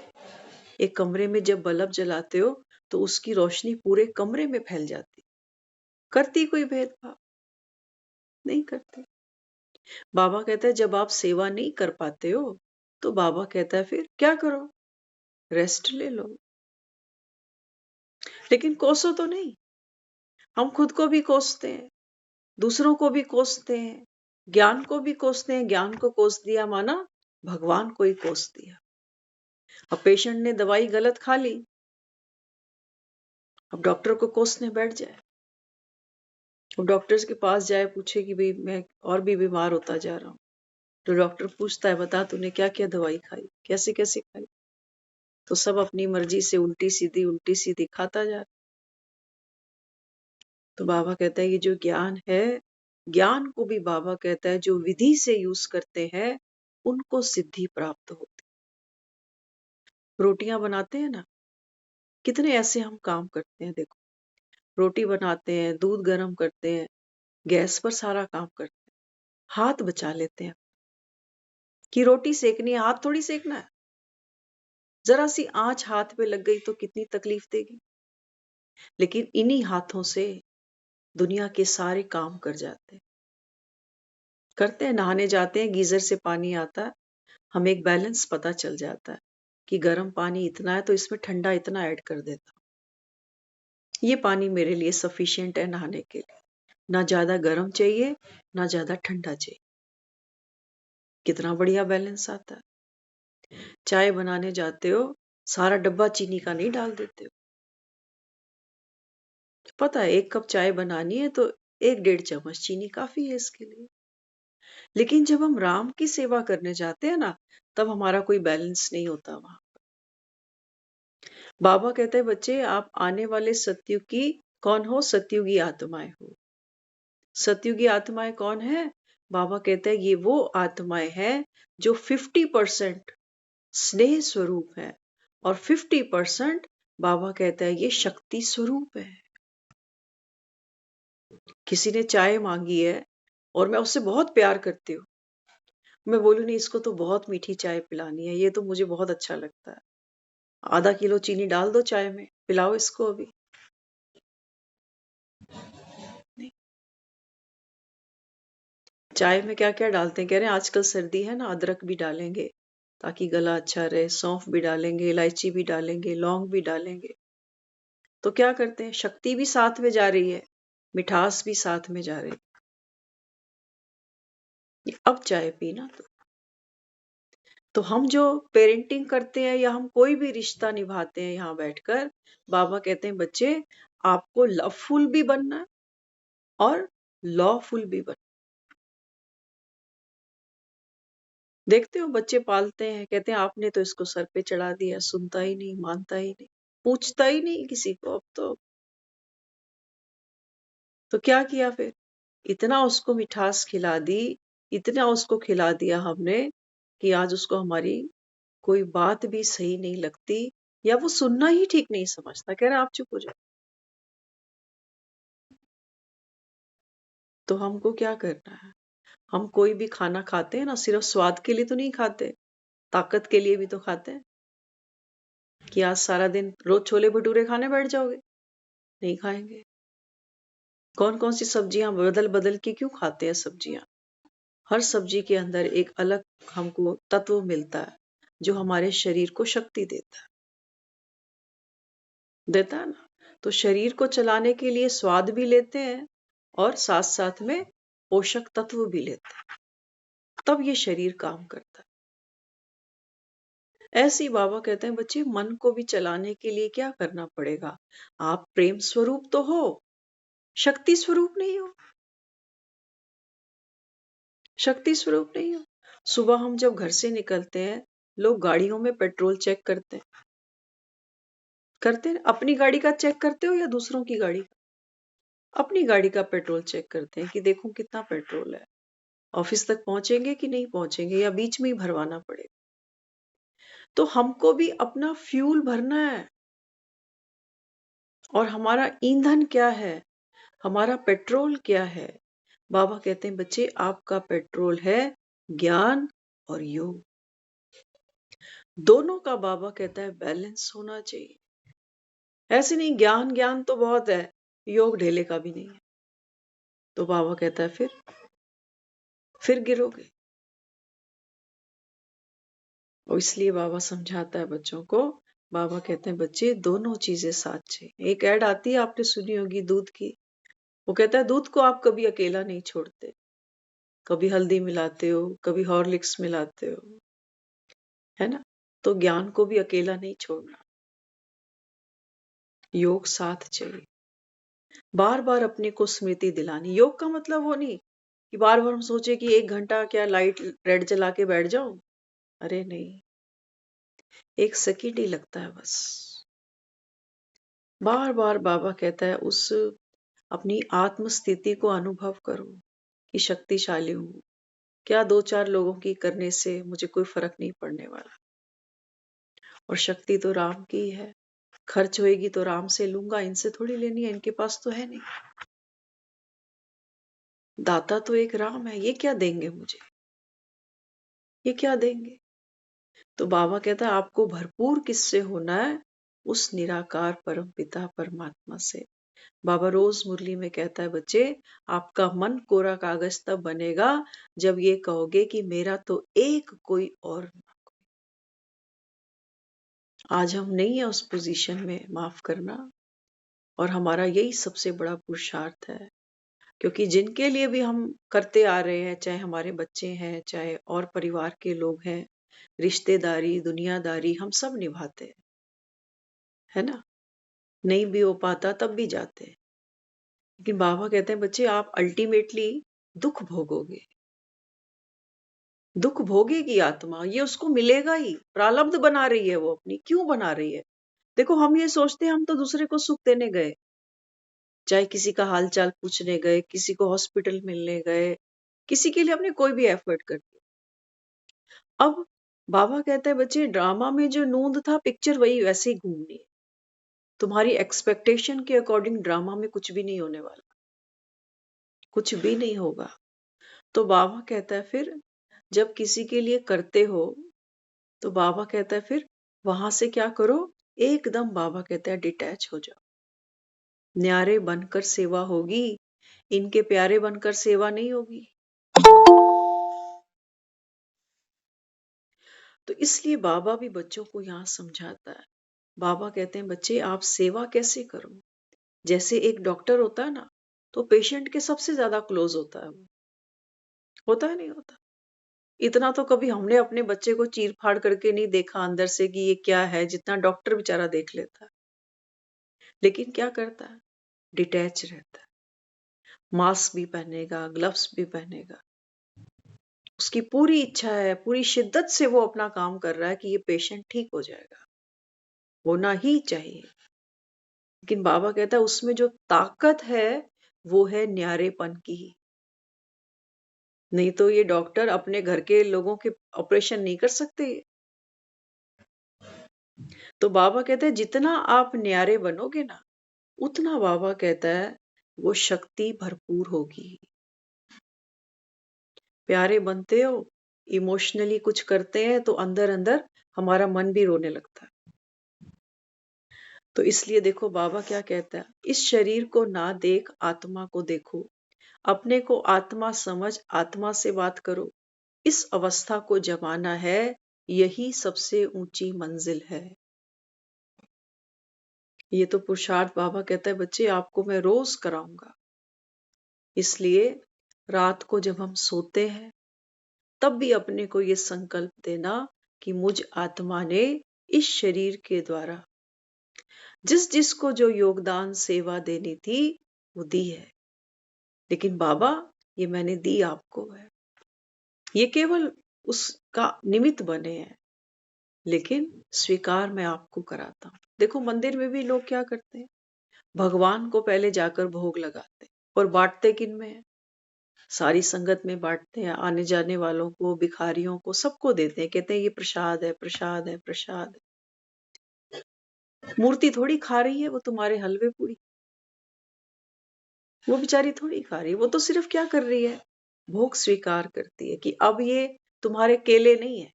[SPEAKER 3] एक कमरे में जब बल्ब जलाते हो तो उसकी रोशनी पूरे कमरे में फैल जाती। करती कोई भेदभाव? नहीं करती। बाबा कहता है जब आप सेवा नहीं कर पाते हो तो बाबा कहता है फिर क्या करो? रेस्ट ले लो। लेकिन कोसो तो नहीं। हम खुद को भी कोसते हैं, दूसरों को भी कोसते हैं, ज्ञान को भी कोसते हैं, ज्ञान को कोस दिया माना भगवान को ही कोस दिया। अब पेशेंट ने दवाई गलत खा ली, अब डॉक्टर को कोसने बैठ जाए, अब डॉक्टर्स के पास जाए, पूछे कि भाई मैं और भी बीमार होता जा रहा हूँ, तो डॉक्टर पूछता है बता तूने क्या क्या दवाई खाई, कैसे कैसे खाई, तो सब अपनी मर्जी से उल्टी सीधी खाता जा रहा। तो बाबा कहता है ये जो ज्ञान है, ज्ञान को भी बाबा कहता है जो विधि से यूज करते हैं उनको सिद्धि प्राप्त होती। रोटियां बनाते हैं ना, कितने ऐसे हम काम करते हैं, देखो रोटी बनाते हैं, दूध गर्म करते हैं, गैस पर सारा काम करते हैं, हाथ बचा लेते हैं कि रोटी सेकनी है, हाथ थोड़ी सेकना है, जरा सी आंच हाथ पे लग गई तो कितनी तकलीफ देगी। लेकिन इन्हीं हाथों से दुनिया के सारे काम कर जाते हैं, करते हैं। नहाने जाते हैं, गीजर से पानी आता है, हमें एक बैलेंस पता चल जाता है कि गर्म पानी इतना है तो इसमें ठंडा इतना ऐड कर देता हूं, ये पानी मेरे लिए सफिशिएंट है नहाने के लिए, ना ज्यादा गर्म चाहिए ना ज्यादा ठंडा चाहिए। कितना बढ़िया बैलेंस आता है। चाय बनाने जाते हो, सारा डब्बा चीनी का नहीं डाल देते हो, पता है 1 कप चाय बनानी है तो 1-1.5 चम्मच चीनी काफी है इसके लिए। लेकिन जब हम राम की सेवा करने जाते हैं ना, तब हमारा कोई बैलेंस नहीं होता वहां। बाबा कहते हैं बच्चे आप आने वाले सतयुग की कौन हो, सतयुगी आत्माएं हो। सतयुगी आत्माएं कौन है? बाबा कहते हैं ये वो आत्माएं हैं जो 50% स्नेह स्वरूप है और 50% बाबा कहता है ये शक्ति स्वरूप है। किसी ने चाय मांगी है और मैं उससे बहुत प्यार करती हूँ, मैं बोलूँ नहीं इसको तो बहुत मीठी चाय पिलानी है, ये तो मुझे बहुत अच्छा लगता है, आधा किलो चीनी डाल दो चाय में, पिलाओ इसको अभी। नहीं, चाय में क्या क्या डालते हैं, कह रहे हैं आजकल सर्दी है ना, अदरक भी डालेंगे ताकि गला अच्छा रहे, सौंफ भी डालेंगे, इलायची भी डालेंगे, लौंग भी डालेंगे। तो क्या करते हैं, शक्ति भी साथ में जा रही है, मिठास भी साथ में जा रही है। अब चाय पीना तो हम जो पेरेंटिंग करते हैं या हम कोई भी रिश्ता निभाते हैं यहाँ बैठकर, बाबा कहते हैं बच्चे आपको लवफुल भी बनना है और लॉफुल भी बनना। देखते हो बच्चे पालते हैं, कहते हैं आपने तो इसको सर पे चढ़ा दिया, सुनता ही नहीं, मानता ही नहीं, पूछता ही नहीं किसी को। अब तो क्या किया फिर, इतना उसको मिठास खिला दी, इतना उसको खिला दिया हमने कि आज उसको हमारी कोई बात भी सही नहीं लगती या वो सुनना ही ठीक नहीं समझता, कह रहा आप चुप हो जाओ। तो हमको क्या करना है, हम कोई भी खाना खाते हैं ना, सिर्फ स्वाद के लिए तो नहीं खाते, ताकत के लिए भी तो खाते हैं। कि आज सारा दिन रोज छोले भटूरे खाने बैठ जाओगे, नहीं खाएंगे। कौन कौन सी सब्जियां बदल बदल के क्यों खाते हैं सब्जियां, हर सब्जी के अंदर एक अलग हमको तत्व मिलता है जो हमारे शरीर को शक्ति देता है ना। तो शरीर को चलाने के लिए स्वाद भी लेते हैं और साथ साथ में पोषक तत्व भी लेते हैं, तब ये शरीर काम करता है। ऐसे ही बाबा कहते हैं बच्चे मन को भी चलाने के लिए क्या करना पड़ेगा, आप प्रेम स्वरूप तो हो, शक्ति स्वरूप नहीं हो, शक्ति स्वरूप नहीं हो। सुबह हम जब घर से निकलते हैं, लोग गाड़ियों में पेट्रोल चेक करते हैं, अपनी गाड़ी का चेक करते हो या दूसरों की गाड़ी का? अपनी गाड़ी का पेट्रोल चेक करते हैं कि देखो कितना पेट्रोल है, ऑफिस तक पहुंचेंगे कि नहीं पहुंचेंगे या बीच में ही भरवाना पड़ेगा। तो हमको भी अपना फ्यूल भरना है, और हमारा ईंधन क्या है, हमारा पेट्रोल क्या है। बाबा कहते हैं बच्चे आपका पेट्रोल है ज्ञान और योग, दोनों का बाबा कहता है बैलेंस होना चाहिए। ऐसे नहीं ज्ञान ज्ञान तो बहुत है, योग ढेले का भी नहीं है, तो बाबा कहता है फिर गिरोगे। और इसलिए बाबा समझाता है बच्चों को, बाबा कहते हैं बच्चे दोनों चीजें साथ चाहिए। एक ऐड आती है आपने सुनी होगी दूध की, वो कहता है दूध को आप कभी अकेला नहीं छोड़ते, कभी हल्दी मिलाते हो, कभी हॉर्लिक्स मिलाते हो, है ना? तो ज्ञान को भी अकेला नहीं छोड़ना, योग साथ चाहिए। बार बार अपने को स्मृति दिलानी। योग का मतलब वो नहीं कि बार बार हम सोचे कि 1 घंटा क्या लाइट रेड जला के बैठ जाओ। अरे नहीं, 1 सेकंड ही लगता है बस। बार बार बाबा कहता है उस अपनी आत्म स्थिति को अनुभव करो कि शक्तिशाली हूं। क्या 2-4 लोगों की करने से मुझे कोई फर्क नहीं पड़ने वाला, और शक्ति तो राम की है। खर्च होएगी तो राम से लूंगा, इनसे थोड़ी लेनी है, इनके पास तो है नहीं। दाता तो एक राम है, ये क्या देंगे मुझे, ये क्या देंगे? तो बाबा कहता है आपको भरपूर किससे होना है? उस निराकार परम पिता परमात्मा से। बाबा रोज मुरली में कहता है बच्चे, आपका मन कोरा कागज तब बनेगा जब ये कहोगे कि मेरा तो एक कोई और ना। आज हम नहीं है उस पोजीशन में, माफ करना, और हमारा यही सबसे बड़ा पुरुषार्थ है। क्योंकि जिनके लिए भी हम करते आ रहे हैं, चाहे हमारे बच्चे हैं, चाहे और परिवार के लोग हैं, रिश्तेदारी, दुनियादारी, हम सब निभाते हैं, है ना? नहीं भी हो पाता तब भी जाते हैं। लेकिन बाबा कहते हैं बच्चे आप अल्टीमेटली दुख भोगोगे, दुख भोगेगी आत्मा, ये उसको मिलेगा ही। प्रारब्ध बना रही है वो अपनी, क्यों बना रही है? देखो हम ये सोचते हैं हम तो दूसरे को सुख देने गए, चाहे किसी का हाल चाल पूछने गए, किसी को हॉस्पिटल मिलने गए, किसी के लिए हमने कोई भी एफर्ट कर दिया। अब बाबा कहते हैं बच्चे ड्रामा में जो नूंद था, पिक्चर वही वैसे ही घूमनी है। तुम्हारी एक्सपेक्टेशन के अकॉर्डिंग ड्रामा में कुछ भी नहीं होने वाला, कुछ भी नहीं होगा। तो बाबा कहता है फिर जब किसी के लिए करते हो, तो बाबा कहता है फिर वहां से क्या करो, एकदम बाबा कहता है डिटैच हो जाओ। न्यारे बनकर सेवा होगी, इनके प्यारे बनकर सेवा नहीं होगी। तो इसलिए बाबा भी बच्चों को यहाँ समझाता है। बाबा कहते हैं बच्चे आप सेवा कैसे करो, जैसे एक डॉक्टर होता है ना, तो पेशेंट के सबसे ज्यादा क्लोज होता है वो, होता है नहीं होता? इतना तो कभी हमने अपने बच्चे को चीर फाड़ करके नहीं देखा अंदर से कि ये क्या है, जितना डॉक्टर बेचारा देख लेता है। लेकिन क्या करता है, डिटैच रहता है, मास्क भी पहनेगा, ग्लव्स भी पहनेगा। उसकी पूरी इच्छा है, पूरी शिद्दत से वो अपना काम कर रहा है कि ये पेशेंट ठीक हो जाएगा, होना ही चाहिए। लेकिन बाबा कहता है उसमें जो ताकत है वो है न्यारेपन की। नहीं तो ये डॉक्टर अपने घर के लोगों के ऑपरेशन नहीं कर सकते। तो बाबा कहते हैं जितना आप न्यारे बनोगे ना, उतना बाबा कहता है वो शक्ति भरपूर होगी। प्यारे बनते हो, इमोशनली कुछ करते हैं तो अंदर अंदर हमारा मन भी रोने लगता है। तो इसलिए देखो बाबा क्या कहता है, इस शरीर को ना देख आत्मा को देखो, अपने को आत्मा समझ, आत्मा से बात करो। इस अवस्था को जमाना है, यही सबसे ऊंची मंजिल है। ये तो पुरुषार्थ बाबा कहता है बच्चे आपको मैं रोज कराऊंगा। इसलिए रात को जब हम सोते हैं तब भी अपने को ये संकल्प देना कि मुझ आत्मा ने इस शरीर के द्वारा जिस जिसको जो योगदान सेवा देनी थी वो दी है। लेकिन बाबा ये मैंने दी आपको है, ये केवल उसका निमित्त बने हैं, लेकिन स्वीकार मैं आपको कराता हूँ। देखो मंदिर में भी लोग क्या करते हैं, भगवान को पहले जाकर भोग लगाते हैं और बांटते किन में है, सारी संगत में बांटते हैं, आने जाने वालों को, भिखारियों को, सबको देते हैं, कहते हैं ये प्रसाद है, प्रसाद है, प्रसाद है। मूर्ति थोड़ी खा रही है वो तुम्हारे हलवे पूरी, वो बेचारी थोड़ी खा रही है, वो तो सिर्फ क्या कर रही है, भोग स्वीकार करती है कि अब ये तुम्हारे केले नहीं है,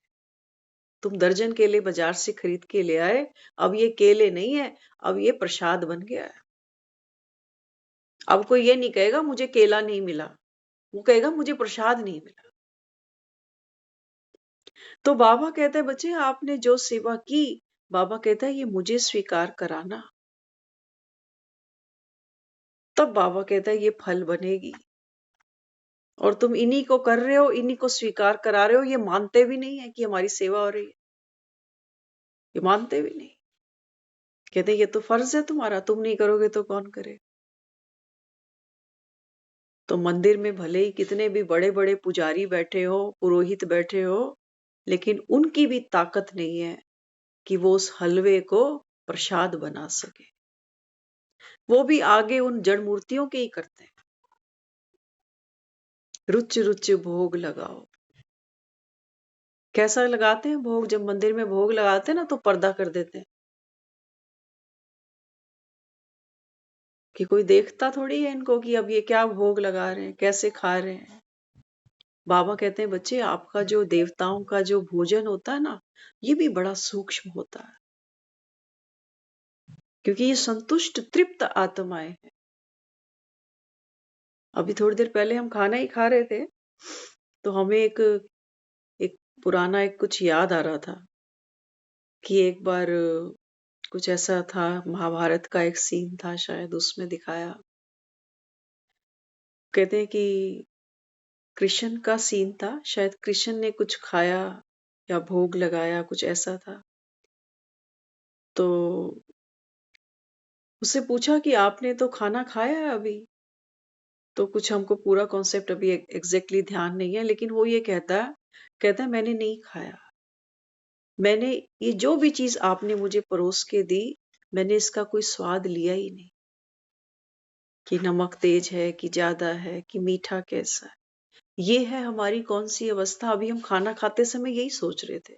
[SPEAKER 3] तुम दर्जन केले बाजार से खरीद के ले आए, अब ये केले नहीं है, अब ये प्रसाद बन गया है। अब कोई ये नहीं कहेगा मुझे केला नहीं मिला, वो कहेगा मुझे प्रसाद नहीं मिला। तो बाबा कहता है बच्चे आपने जो सेवा की, बाबा कहता है ये मुझे स्वीकार कराना, तब बाबा कहता है ये फल बनेगी। और तुम इन्हीं को कर रहे हो, इन्हीं को स्वीकार करा रहे हो, ये मानते भी नहीं है कि हमारी सेवा हो रही है, ये मानते भी नहीं। कहते ये तो फर्ज है तुम्हारा, तुम नहीं करोगे तो कौन करे। तो मंदिर में भले ही कितने भी बड़े बड़े पुजारी बैठे हो, पुरोहित बैठे हो, लेकिन उनकी भी ताकत नहीं है कि वो उस हलवे को प्रसाद बना सके। वो भी आगे उन जड़ मूर्तियों के ही करते हैं। रुच रुच भोग लगाओ। कैसा लगाते हैं भोग? जब मंदिर में भोग लगाते हैं ना तो पर्दा कर देते हैं कि कोई देखता थोड़ी है इनको कि अब ये क्या भोग लगा रहे हैं, कैसे खा रहे हैं। बाबा कहते हैं बच्चे, आपका जो देवताओं का जो भोजन होता है ना, ये भी बड़ा सूक्ष्म होता है, क्योंकि ये संतुष्ट तृप्त आत्माएं हैं। अभी थोड़ी देर पहले हम खाना ही खा रहे थे, तो हमें एक एक पुराना एक कुछ याद आ रहा था कि एक बार कुछ ऐसा था, महाभारत का एक सीन था शायद, उसमें दिखाया, कहते हैं कि कृष्ण का सीन था, शायद कृष्ण ने कुछ खाया या भोग लगाया, कुछ ऐसा था। तो उससे पूछा कि आपने तो खाना खाया है अभी? तो कुछ हमको पूरा कॉन्सेप्ट अभी एग्जैक्टली ध्यान नहीं है, लेकिन वो ये कहता है मैंने नहीं खाया, मैंने ये जो भी चीज आपने मुझे परोस के दी, मैंने इसका कोई स्वाद लिया ही नहीं कि नमक तेज है कि ज्यादा है कि मीठा कैसा है। ये है हमारी कौन सी अवस्था। अभी हम खाना खाते समय यही सोच रहे थे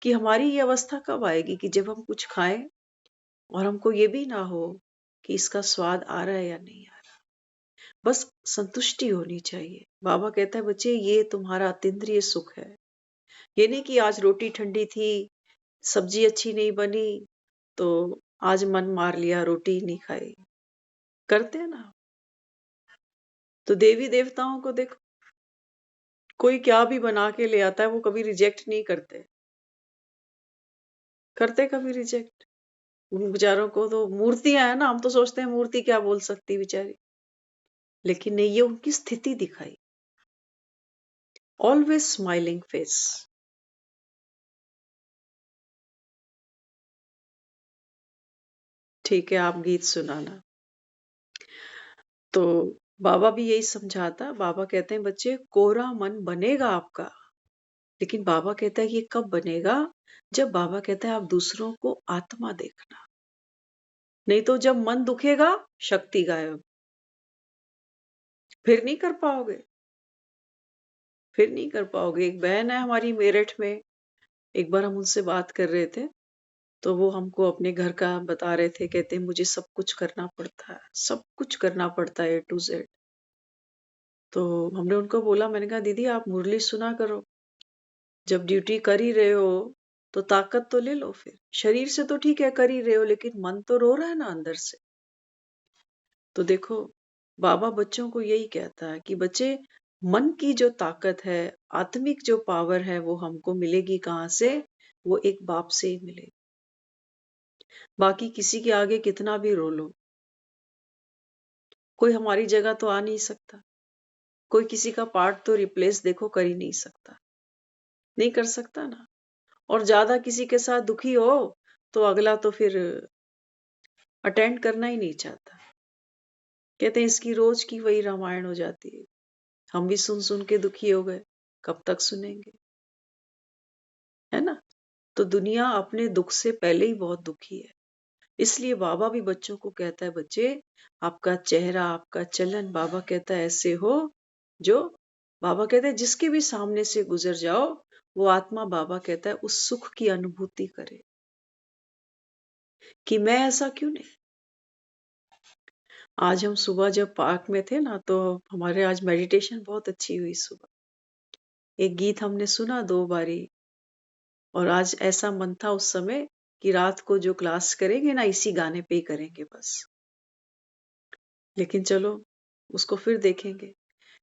[SPEAKER 3] कि हमारी ये अवस्था कब आएगी कि जब हम कुछ खाएं और हमको ये भी ना हो कि इसका स्वाद आ रहा है या नहीं आ रहा, बस संतुष्टि होनी चाहिए। बाबा कहता है बच्चे, ये तुम्हारा अतीन्द्रिय सुख है। ये नहीं कि आज रोटी ठंडी थी, सब्जी अच्छी नहीं बनी, तो आज मन मार लिया, रोटी नहीं खाई। करते हैं ना। तो देवी देवताओं को देखो, कोई क्या भी बना के ले आता है, वो कभी रिजेक्ट नहीं करते कभी रिजेक्ट। उन बेचारों को तो मूर्तियां है ना, हम तो सोचते हैं मूर्ति क्या बोल सकती बेचारी, लेकिन नहीं, ये उनकी स्थिति दिखाई। Always smiling face. ठीक है, आप गीत सुनाना। तो बाबा भी यही समझाता। बाबा कहते हैं बच्चे, कोरा मन बनेगा आपका, लेकिन बाबा कहता है ये कब बनेगा? जब बाबा कहता है आप दूसरों को आत्मा देखना। नहीं तो जब मन दुखेगा, शक्ति गायब, फिर नहीं कर पाओगे, फिर नहीं कर पाओगे। एक बहन है हमारी मेरठ में, एक बार हम उनसे बात कर रहे थे, तो वो हमको अपने घर का बता रहे थे। कहते हैं मुझे सब कुछ करना पड़ता है, सब कुछ करना पड़ता है, A to Z। तो हमने उनको बोला, मैंने कहा दीदी आप मुरली सुना करो, जब ड्यूटी कर ही रहे हो तो ताकत तो ले लो। फिर शरीर से तो ठीक है कर ही रहे हो, लेकिन मन तो रो रहा है ना अंदर से। तो देखो, बाबा बच्चों को यही कहता है कि बच्चे, मन की जो ताकत है, आत्मिक जो पावर है, वो हमको मिलेगी कहाँ से? वो एक बाप से ही मिलेगी। बाकी किसी के आगे कितना भी रो लो, कोई हमारी जगह तो आ नहीं सकता, कोई किसी का पार्ट तो रिप्लेस देखो कर ही नहीं सकता, नहीं कर सकता ना। और ज्यादा किसी के साथ दुखी हो तो अगला तो फिर अटेंड करना ही नहीं चाहता। कहते हैं इसकी रोज की वही रामायण हो जाती है, हम भी सुन सुन के दुखी हो गए, कब तक सुनेंगे, है ना। तो दुनिया अपने दुख से पहले ही बहुत दुखी है। इसलिए बाबा भी बच्चों को कहता है बच्चे, आपका चेहरा, आपका चलन, बाबा कहता है ऐसे हो जो, बाबा कहता है जिसके भी सामने से गुजर जाओ, वो आत्मा, बाबा कहता है, उस सुख की अनुभूति करे कि मैं ऐसा क्यों नहीं। आज हम सुबह जब पार्क में थे ना, तो हमारे आज मेडिटेशन बहुत अच्छी हुई सुबह। एक गीत हमने सुना 2 बारी, और आज ऐसा मन था उस समय कि रात को जो क्लास करेंगे ना, इसी गाने पे ही करेंगे बस। लेकिन चलो, उसको फिर देखेंगे।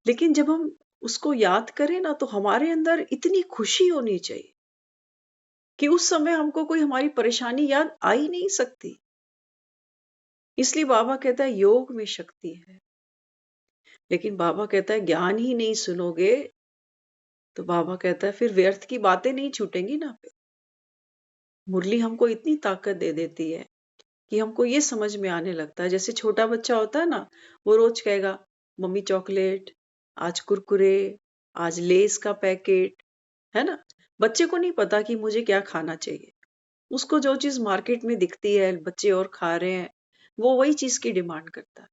[SPEAKER 3] लेकिन जब हम उसको याद करें ना, तो हमारे अंदर इतनी खुशी होनी चाहिए कि उस समय हमको कोई हमारी परेशानी याद आ ही नहीं सकती। इसलिए बाबा कहता है योग में शक्ति है। लेकिन बाबा कहता है ज्ञान ही नहीं सुनोगे तो बाबा कहता है फिर व्यर्थ की बातें नहीं छूटेंगी ना। फिर मुरली हमको इतनी ताकत दे देती है कि हमको ये समझ में आने लगता है। जैसे छोटा बच्चा होता है ना, वो रोज कहेगा मम्मी चॉकलेट, आज कुरकुरे, आज लेस का पैकेट, है ना। बच्चे को नहीं पता कि मुझे क्या खाना चाहिए। उसको जो चीज मार्केट में दिखती है, बच्चे और खा रहे हैं, वो वही चीज की डिमांड करता है।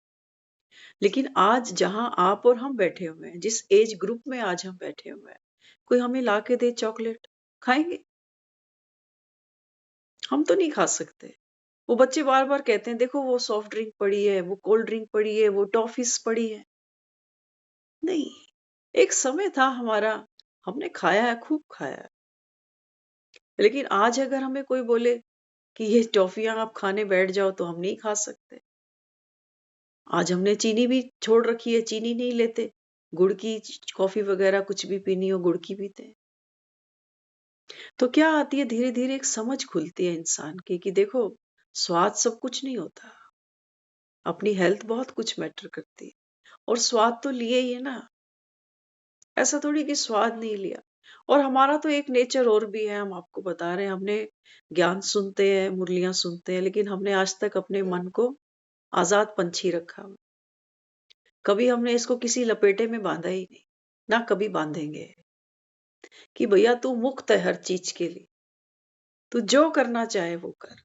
[SPEAKER 3] लेकिन आज जहां आप और हम बैठे हुए हैं, जिस एज ग्रुप में आज हम बैठे हुए हैं, कोई हमें ला के दे चॉकलेट, खाएंगे? हम तो नहीं खा सकते। वो बच्चे बार बार कहते हैं देखो वो सॉफ्ट ड्रिंक पड़ी है, वो कोल्ड ड्रिंक पड़ी है, वो टॉफीज पड़ी है। नहीं, एक समय था हमारा, हमने खाया है, खूब खाया है। लेकिन आज अगर हमें कोई बोले कि ये टॉफियां आप खाने बैठ जाओ तो हम नहीं खा सकते। आज हमने चीनी भी छोड़ रखी है, चीनी नहीं लेते। गुड़ की कॉफी वगैरह कुछ भी पीनी हो, गुड़ की पीते हैं। तो क्या आती है, धीरे धीरे एक समझ खुलती है इंसान की कि देखो स्वाद सब कुछ नहीं होता, अपनी हेल्थ बहुत कुछ मैटर करती है। और स्वाद तो लिए ही है ना, ऐसा थोड़ी कि स्वाद नहीं लिया। और हमारा तो एक नेचर और भी है, हम आपको बता रहे हैं। हमने ज्ञान सुनते हैं, मुरलियां सुनते हैं, लेकिन हमने आज तक अपने मन को आजाद पंछी रखा हुआ। कभी हमने इसको किसी लपेटे में बांधा ही नहीं, ना कभी बांधेंगे। कि भैया तू मुक्त है हर चीज के लिए, तू जो करना चाहे वो कर।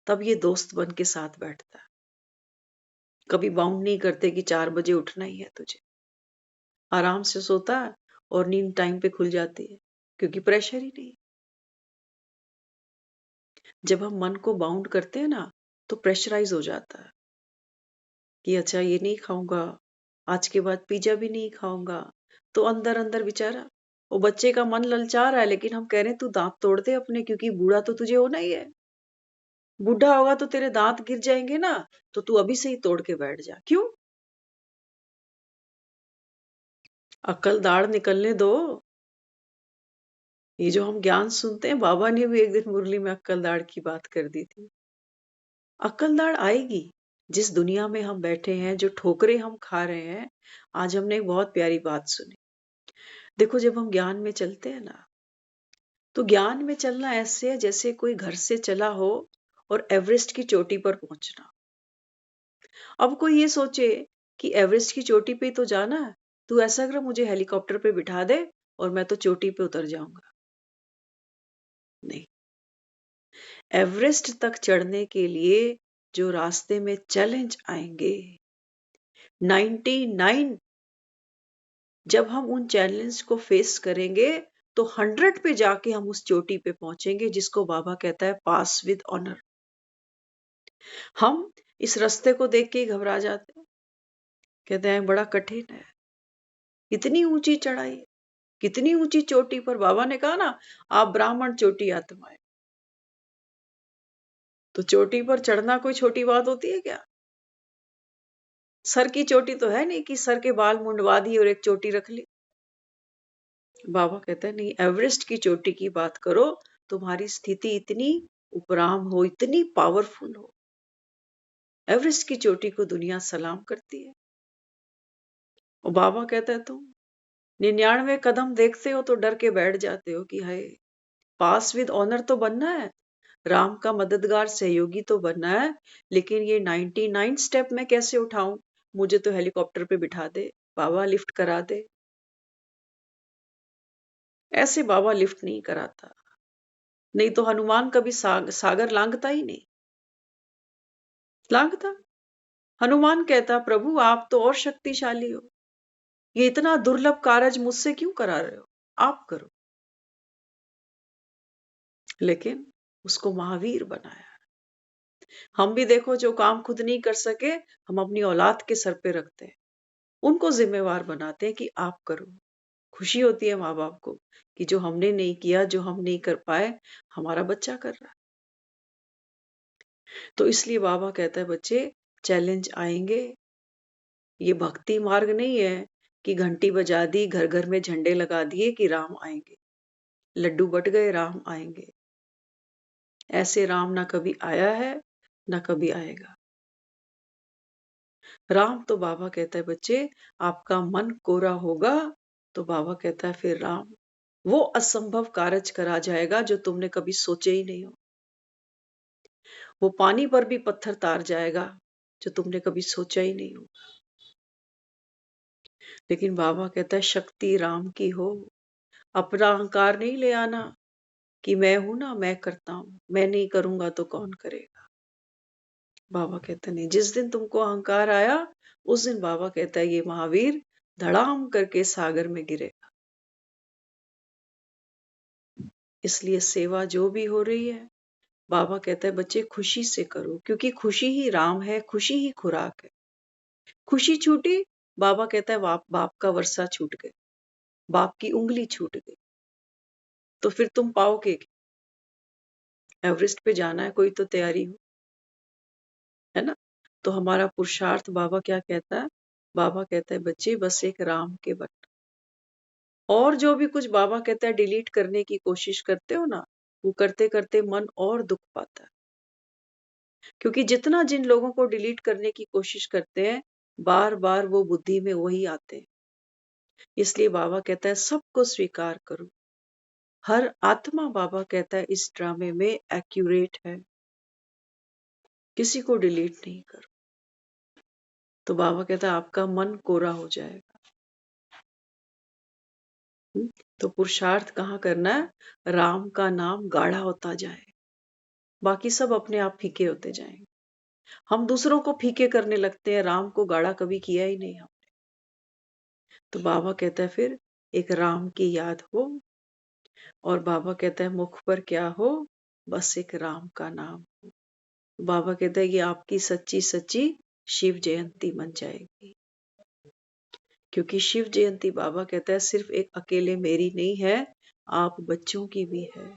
[SPEAKER 3] तब ये दोस्त बन के साथ बैठता है। कभी बाउंड नहीं करते कि 4 बजे उठना ही है तुझे। आराम से सोता है और नींद टाइम पे खुल जाती है, क्योंकि प्रेशर ही नहीं। जब हम मन को बाउंड करते हैं ना, तो प्रेशराइज हो जाता है कि अच्छा ये नहीं खाऊंगा, आज के बाद पिज्जा भी नहीं खाऊंगा। तो अंदर अंदर बेचारा वो बच्चे का मन ललचा रहा है, लेकिन हम कह रहे हैं तू दांत तोड़ दे अपने, क्योंकि बूढ़ा तो तुझे होना ही है। बूढ़ा होगा तो तेरे दांत गिर जाएंगे ना, तो तू अभी से ही तोड़ के बैठ जा। क्यों? अक्ल दाढ़ निकलने दो। ये जो हम ज्ञान सुनते हैं, बाबा ने भी एक दिन मुरली में अक्ल दाढ़ की बात कर दी थी। अक्ल दाढ़ आएगी। जिस दुनिया में हम बैठे हैं, जो ठोकरे हम खा रहे हैं। आज हमने एक बहुत प्यारी बात सुनी। देखो जब हम ज्ञान में चलते हैं ना, तो ज्ञान में चलना ऐसे है जैसे कोई घर से चला हो और एवरेस्ट की चोटी पर पहुंचना। अब कोई ये सोचे कि एवरेस्ट की चोटी पे तो जाना है, तू ऐसा कर मुझे हेलीकॉप्टर पे बिठा दे और मैं तो चोटी पे उतर जाऊंगा। नहीं, एवरेस्ट तक चढ़ने के लिए जो रास्ते में चैलेंज आएंगे, 99, जब हम उन चैलेंज को फेस करेंगे तो 100 पे जाके हम उस चोटी पे पहुंचेंगे, जिसको बाबा कहता है पास विद ऑनर। हम इस रास्ते को देख के ही घबरा जाते हैं, कहते हैं बड़ा कठिन है, इतनी ऊंची चढ़ाई, कितनी ऊंची चोटी पर। बाबा ने कहा ना, आप ब्राह्मण चोटी आत्माएं। तो चोटी पर चढ़ना कोई छोटी बात होती है क्या? सर की चोटी तो है नहीं कि सर के बाल मुंडवा दिए और एक चोटी रख ली। बाबा कहते हैं नहीं, एवरेस्ट की चोटी की बात करो, तुम्हारी स्थिति इतनी उपराम हो, इतनी पावरफुल हो। एवरेस्ट की चोटी को दुनिया सलाम करती है। और बाबा कहता है तुम 99 कदम देखते हो तो डर के बैठ जाते हो कि हाय, पास विद ऑनर तो बनना है, राम का मददगार सहयोगी तो बनना है, लेकिन ये 99 स्टेप मैं कैसे उठाऊं? मुझे तो हेलीकॉप्टर पे बिठा दे, बाबा लिफ्ट करा दे। ऐसे बाबा लिफ्ट नहीं कराता। नहीं तो हनुमान कभी सागर लांघता ही नहीं। लांघता? हनुमान कहता प्रभु आप तो और शक्तिशाली हो, ये इतना दुर्लभ कार्य मुझसे क्यों करा रहे हो, आप करो। लेकिन उसको महावीर बनाया। हम भी देखो जो काम खुद नहीं कर सके, हम अपनी औलाद के सर पे रखते हैं, उनको जिम्मेवार बनाते हैं कि आप करो। खुशी होती है माँ बाप को कि जो हमने नहीं किया, जो हम नहीं कर पाए, हमारा बच्चा कर रहा है। तो इसलिए बाबा कहता है बच्चे चैलेंज आएंगे। ये भक्ति मार्ग नहीं है कि घंटी बजा दी, घर घर में झंडे लगा दिए कि राम आएंगे, लड्डू बट गए राम आएंगे। ऐसे राम ना कभी आया है, ना कभी आएगा। राम तो बाबा कहता है बच्चे आपका मन कोरा होगा तो बाबा कहता है फिर राम वो असंभव कार्य करा जाएगा जो तुमने कभी सोचे ही नहीं हो। वो पानी पर भी पत्थर तार जाएगा जो तुमने कभी सोचा ही नहीं हो। लेकिन बाबा कहता है शक्ति राम की हो, अपना अहंकार नहीं ले आना कि मैं हूं ना, मैं करता हूं, मैं नहीं करूंगा तो कौन करेगा। बाबा कहता नहीं, जिस दिन तुमको अहंकार आया उस दिन बाबा कहता है ये महावीर धड़ाम करके सागर में गिरेगा। इसलिए सेवा जो भी हो रही है बाबा कहता है बच्चे खुशी से करो, क्योंकि खुशी ही राम है, खुशी ही खुराक है। खुशी छूटी बाबा कहता है बाप का वर्षा छूट गया, बाप की उंगली छूट गई, तो फिर तुम पाओगे एवरेस्ट पे जाना है कोई तो तैयारी हो, है ना। तो हमारा पुरुषार्थ बाबा क्या कहता है, बाबा कहता है बच्चे बस एक राम के बट, और जो भी कुछ बाबा कहता है डिलीट करने की कोशिश करते हो ना, वो करते करते मन और दुख पाता है। क्योंकि जितना जिन लोगों को डिलीट करने की कोशिश करते हैं बार बार वो बुद्धि में वही आते हैं। इसलिए बाबा कहता है सबको स्वीकार करो। हर आत्मा बाबा कहता है इस ड्रामे में एक्यूरेट है, किसी को डिलीट नहीं करो। तो बाबा कहता है आपका मन कोरा हो जाएगा। तो पुरुषार्थ कहाँ करना है, राम का नाम गाढ़ा होता जाए, बाकी सब अपने आप फीके होते जाएंगे। हम दूसरों को फीके करने लगते हैं, राम को गाढ़ा कभी किया ही नहीं हमने। तो बाबा कहता है फिर एक राम की याद हो, और बाबा कहता है मुख पर क्या हो, बस एक राम का नाम हो। बाबा कहता है कि आपकी सच्ची सच्ची शिव जयंती बन जाएगी। क्योंकि शिव जयंती बाबा कहता है सिर्फ एक अकेले मेरी नहीं है, आप बच्चों की भी है।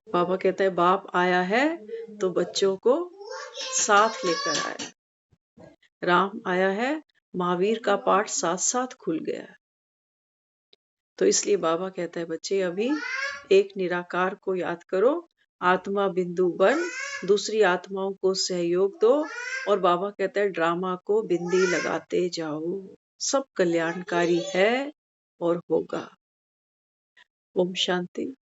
[SPEAKER 3] बाबा कहता है बाप आया है तो बच्चों को साथ लेकर आया। राम आया है, महावीर का पाठ साथ साथ खुल गया। तो इसलिए बाबा कहता है बच्चे अभी एक निराकार को याद करो, आत्मा बिंदु बन, दूसरी आत्माओं को सहयोग दो, और बाबा कहता है ड्रामा को बिंदी लगाते जाओ, सब कल्याणकारी है और होगा। ओम शांति।